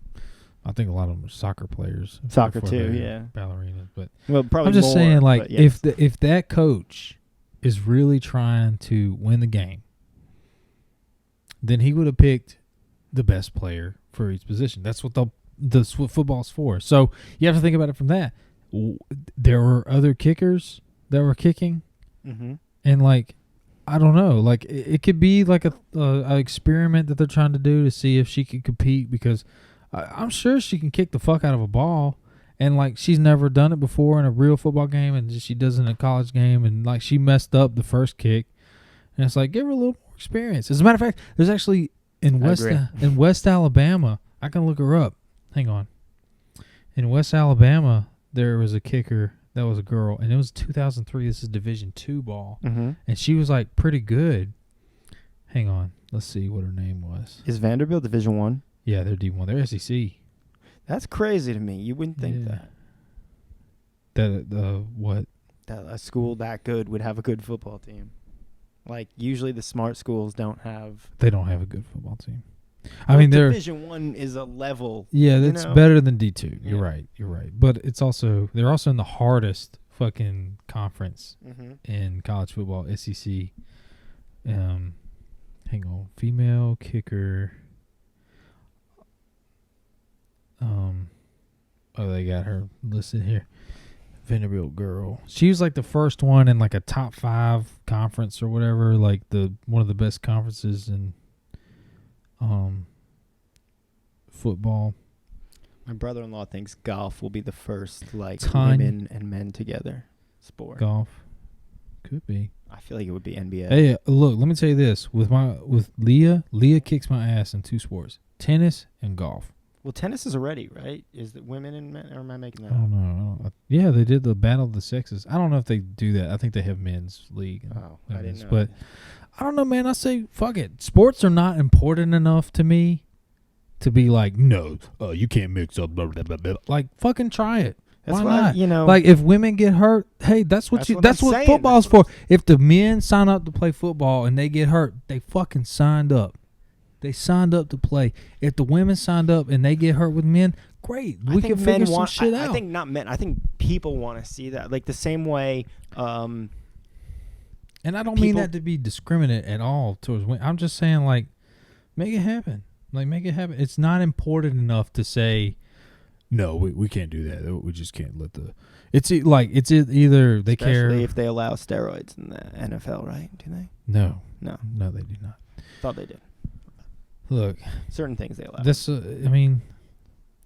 I think a lot of them are soccer players. Soccer before too, they're yeah. Ballerinas, but. well, probably. I'm just more, saying, like, but yes. if that coach is really trying to win the game, then he would have picked the best player for each position. That's what that's what football's for. So you have to think about it from that. There were other kickers that were kicking, and like, I don't know, like it could be like a experiment that they're trying to do to see if she can compete, because I'm sure she can kick the fuck out of a ball, and like she's never done it before in a real football game, and she does it in a college game, and like she messed up the first kick, and it's like, give her a little more experience. As a matter of fact, there's actually in West Alabama, I can look her up. Hang on. In West Alabama, there was a kicker that was a girl, and it was 2003. This is Division II ball, and she was like pretty good. Hang on, let's see what her name was. Is Vanderbilt Division I? Yeah, they're D1. They're SEC. That's crazy to me. You wouldn't think that. That what? That a school that good would have a good football team. Like usually the smart schools don't have. They don't have a good football team. I mean, Division I is a level. Yeah, that's better than D2. You're right. You're right. But they're also in the hardest fucking conference in college football, SEC. Hang on, female kicker. Oh, they got her listed here. Vanderbilt girl. She was like the first one in like a top 5 conference or whatever, like one of the best conferences in football. My brother-in-law thinks golf will be the first like women and men together sport. Golf could be. I feel like it would be NBA. Hey, look, let me tell you this: with Leah kicks my ass in 2 sports: tennis and golf. Well, tennis is already right. Is it women and men, or am I making that up? I don't know. Yeah, they did the battle of the sexes. I don't know if they do that. I think they have men's league. I didn't know. But I don't know, man. I say fuck it. Sports are not important enough to me to be like, no, you can't mix up. Blah, blah, blah, blah. Like, fucking try it. That's why not? You like if women get hurt, hey, that's what football's for. If the men sign up to play football and they get hurt, they fucking signed up. They signed up to play. If the women signed up and they get hurt with men, great. We can figure some shit out. I think not men. I think people want to see that. Like the same way. And I don't mean that to be discriminate at all towards women. I'm just saying, like, make it happen. Like, make it happen. It's not important enough to say, no, we can't do that. We just can't let the. It's either they care. Especially if they allow steroids in the NFL, right? Do they? No, they do not. Thought they did. Look, certain things they allow. I mean,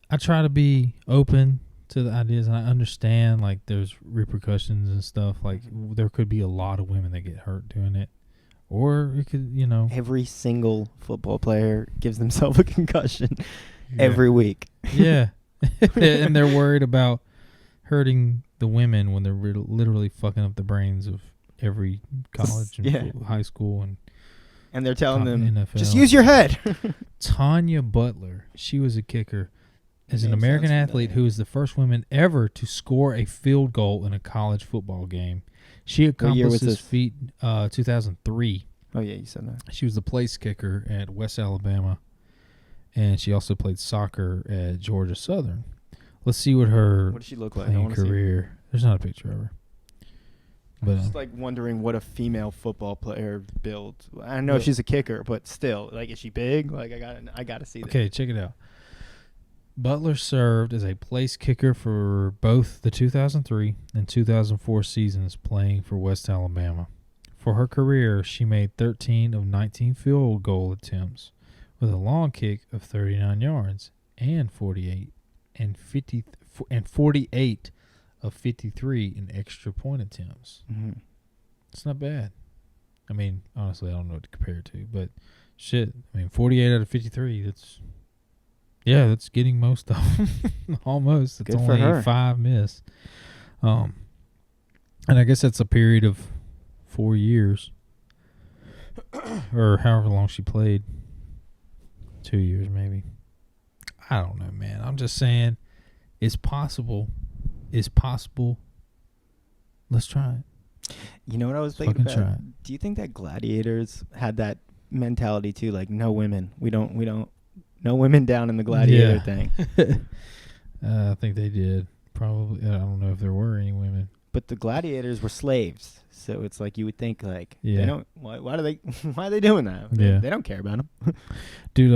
I try to be open to the ideas, and I understand like there's repercussions and stuff. Like there could be a lot of women that get hurt doing it, or it could, every single football player gives themselves a concussion every week. Yeah, and they're worried about hurting the women when they're literally fucking up the brains of every college and high school and they're telling them, NFL. Just use your head. Tanya Butler, she was a kicker, is an American athlete who is the first woman ever to score a field goal in a college football game. She accomplished this feat 2003. Oh, yeah, you said that. She was the place kicker at West Alabama, and she also played soccer at Georgia Southern. Let's see what does she look like? Career. There's not a picture of her. But I'm just like wondering what a female football player builds. I know she's a kicker, but still, like, is she big? Like, I gotta see that. Okay, check it out. Butler served as a place kicker for both the 2003 and 2004 seasons, playing for West Alabama. For her career, she made 13 of 19 field goal attempts, with a long kick of 39 yards and 48 of 53 in extra point attempts. Mm-hmm. It's not bad. I mean, honestly, I don't know what to compare it to, but shit. I mean, 48 out of 53, that's getting most of them. Almost. It's good only for her. 5 missed. And I guess that's a period of 4 years. Or however long she played. 2 years, maybe. I don't know, man. I'm just saying it's possible. It's possible. Let's try it. You know what I was thinking about? Do you think that gladiators had that mentality too? Like, no women. We don't. No women down in the gladiator thing. I think they did. Probably. I don't know if there were any women. But the gladiators were slaves, so it's like you would think like Yeah. they don't. Why do they? Why are they doing that? Yeah. They don't care about them. Dude,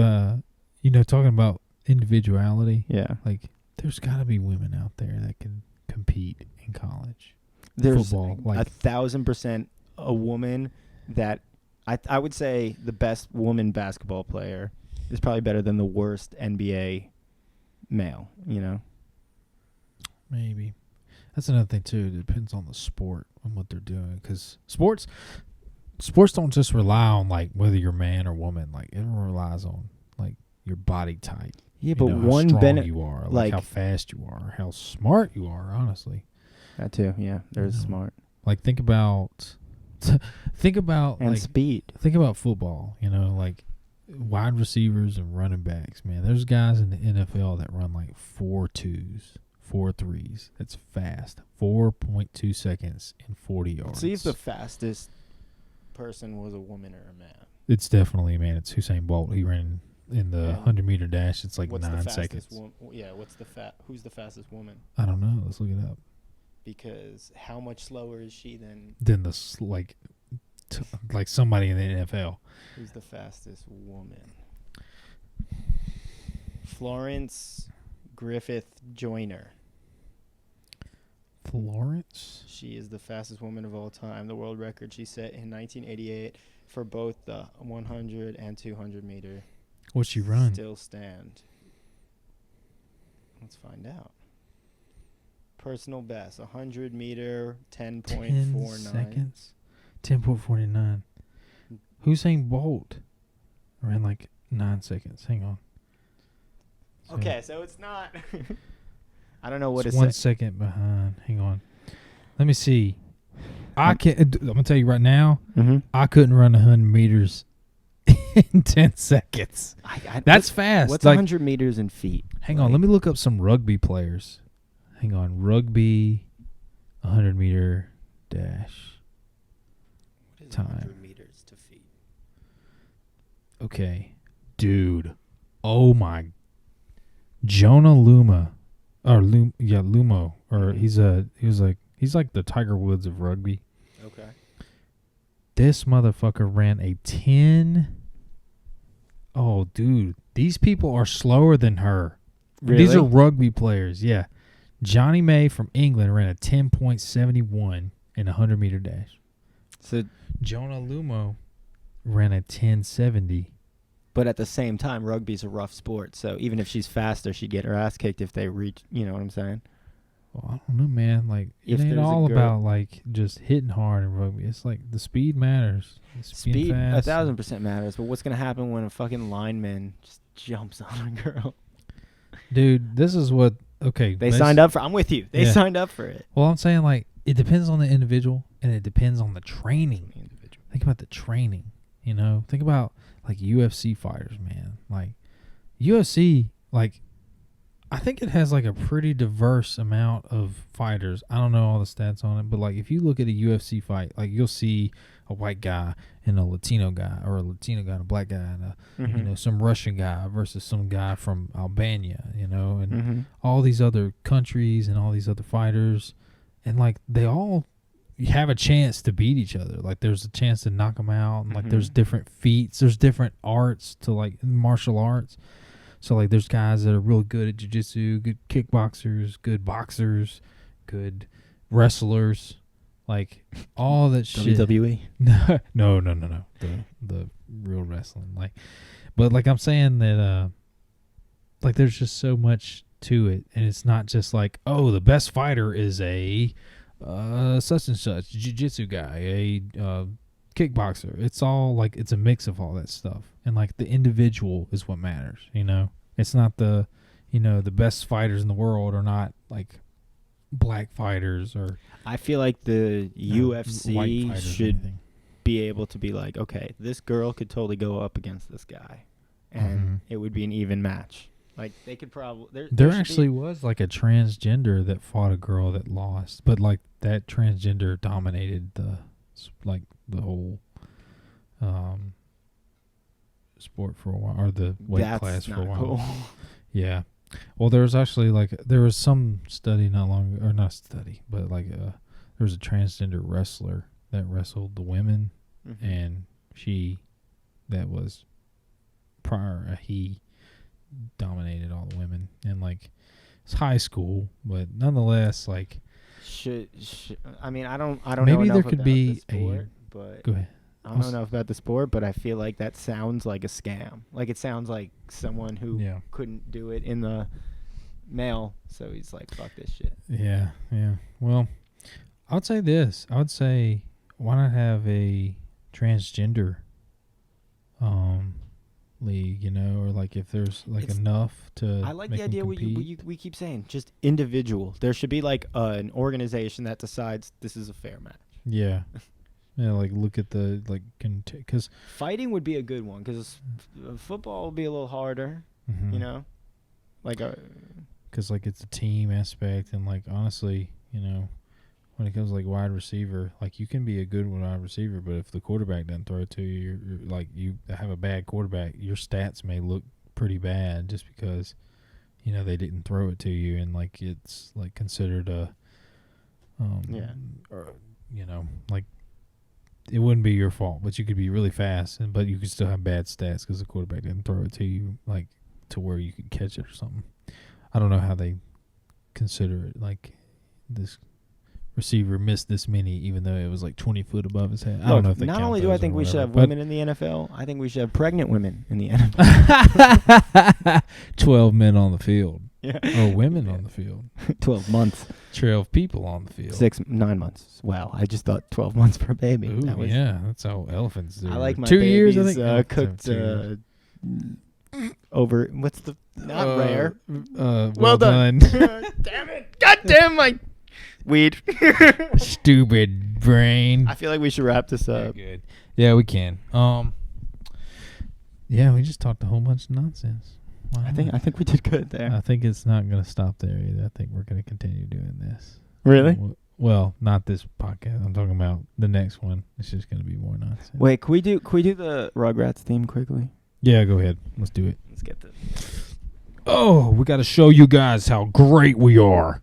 talking about individuality, Yeah. like there's got to be women out there that can compete in college. There's Football, like 1,000% a woman that I would say the best woman basketball player is probably better than the worst NBA male, you know? maybe. That's another thing too. It depends on the sport and what they're doing, because sports don't just rely on like whether you're man or woman. Like it relies on like your body type. Yeah, You but know, how one strong you are, like like how fast you are, how smart you are. Honestly, that too. Yeah, they're You know. smart. like think about And like speed. think about football. You know, like wide receivers and running backs. Man, there's guys in the NFL that run like 4.2s, 4.3s. That's fast. 4.2 seconds in 40 yards. See if the fastest person was a woman or a man. It's definitely, man. It's Usain Bolt. He ran in the And 100-meter dash. It's like what's 9 the fastest seconds. what's who's the fastest woman? I don't know. Let's look it up. Because how much slower is she than Then like somebody in the NFL. who's the fastest woman? Florence Griffith Joyner. Florence? She is the fastest woman of all time. The world record she set in 1988 for both the 100 and 200 meter. What's she run? Still stand. Let's find out. Personal best, 100 meter, 10.49. seconds? 10.49. Usain Bolt ran like 9 seconds. Hang on. So Okay, so it's not. I don't know what it's it's 1 second behind. Hang on. Let me see. I'm gonna tell you right now. Mm-hmm. I couldn't run 100 meters in 10 seconds. That's fast. What's Like, 100 meters in feet? hang on, let me look up some rugby players. Hang on, rugby, 100 meter dash. What is time. 100 meters to feet? Okay, dude. Oh my. Jonah Luma, or Lumo, or he's like the Tiger Woods of rugby. Okay. This motherfucker ran a 10. Oh, dude. These people are slower than her. Really? These are rugby players, yeah. Johnny May from England ran a 10.71 in a 100-meter dash. So, Jonah Lumo ran a 10.70. but at the same time, rugby's a rough sport. So even if she's faster, she'd get her ass kicked if they reach. You know what I'm saying? Well, I don't know, man. Like, If it ain't there's a all girl- about, like, just hitting hard in rugby. It's like the speed matters. It's being Speed, fast. 1,000% matters. But what's gonna happen when a fucking lineman just jumps on a girl? Dude, this is what... Okay. They signed up for. I'm with you. They Yeah. signed up for it. Well, I'm saying, like, it depends on the individual, and it depends on the training. Think about the training, you know? Think about, like, UFC fighters, man. Like, UFC, like, I think it has, like, a pretty diverse amount of fighters. I don't know all the stats on it, but, like, if you look at a UFC fight, like, you'll see a white guy and a Latino guy, or a Latino guy and a black guy, and a, Mm-hmm. you know, some Russian guy versus some guy from Albania, you know, and Mm-hmm. all these other countries and all these other fighters, and like they all have a chance to beat each other. Like there's a chance to knock them out, and like there's Mhm. different feats, there's different arts to like martial arts. So like there's guys that are real good at jiu-jitsu, good kickboxers, good boxers, good wrestlers, like all that shit. WWE. No. The real wrestling, like, but like I'm saying that, like there's just so much to it, and it's not just like, oh, the best fighter is a such and such jiu-jitsu guy, a kickboxer. It's all like it's a mix of all that stuff, and like the individual is what matters. You know, it's not the, you know, the best fighters in the world are not like black fighters or I feel like the white UFC fighters or should anything. be able to be like, okay, this girl could totally go up against this guy, and Mhm. it would be an even match. Like they could probably There should actually be, was like a transgender that fought a girl that lost, but like that transgender dominated the whole sport for a while, or the weight that's class for a not while. cool. Yeah. Well, there was actually there was some study not long, or not study, but like there was a transgender wrestler that wrestled the women, Mm-hmm. and that was prior. He dominated all the women, and like it's high school, but nonetheless, like Should I mean I don't know maybe there enough could about be the sport, but Go ahead. I don't know enough about the sport, but I feel like that sounds like a scam. Like it sounds like someone who Yeah. couldn't do it in the male, so he's like, fuck this shit. Yeah, yeah. Well, I would say this. I would say, why not have a transgender league, or like if there's like It's- enough to I like make the them idea compete. we keep saying, just individual. There should be like an organization that decides this is a fair match. Yeah. Yeah, like look at the like because Fighting would be a good one because football would be a little harder, you know? Like because like it's a team aspect, and like honestly, when it comes to like wide receiver, like you can be a good wide receiver, but if the quarterback doesn't throw it to you, you're like you have a bad quarterback, your stats may look pretty bad just because they didn't throw it to you, and like it's like considered a or, like it wouldn't be your fault, but you could be really fast, but you could still have bad stats because the quarterback didn't throw it to you like to where you could catch it or something. I don't know how they consider it, like this receiver missed this many, even though it was like 20 foot above his head. I don't know if they not count only do I those or think we should whatever, have but women in the NFL, I think we should have pregnant women in the NFL. 12 men on the field. Yeah. Or women on the field. 12 months. 12 people on the field. 9 months. Wow, I just thought 12 months for a baby. Ooh, That was, yeah, that's how elephants do. I like my 2 babies years, I think. cooked 2 years. over. What's the not rare? Well done. Damn it! God damn my weed. Stupid brain. I feel like we should wrap this up. Good. Yeah, we can. Yeah, we just talked a whole bunch of nonsense. Why I not? think we did good there. I think it's not going to stop there either. I think we're going to continue doing this. Really? Well, not this podcast. I'm talking about the next one. It's just going to be more nonsense. Wait, can we do the Rugrats theme quickly? Yeah, go ahead. Let's do it. Let's get this. Oh, we got to show you guys how great we are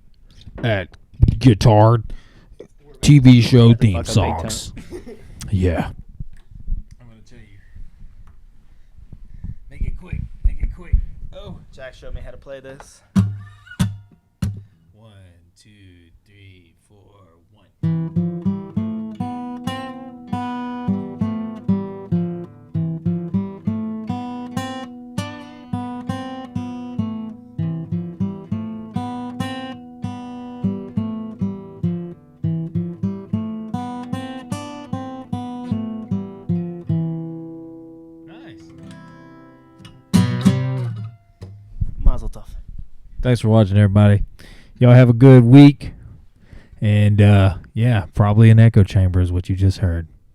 at guitar TV show theme songs. Yeah. I'm going to tell you. Make it quick. Make it quick. Oh, Jack showed me how to play this. 1, 2, 3, 4, 1. Mazel tov. Thanks for watching, everybody. Y'all have a good week. And, yeah, probably an echo chamber is what you just heard.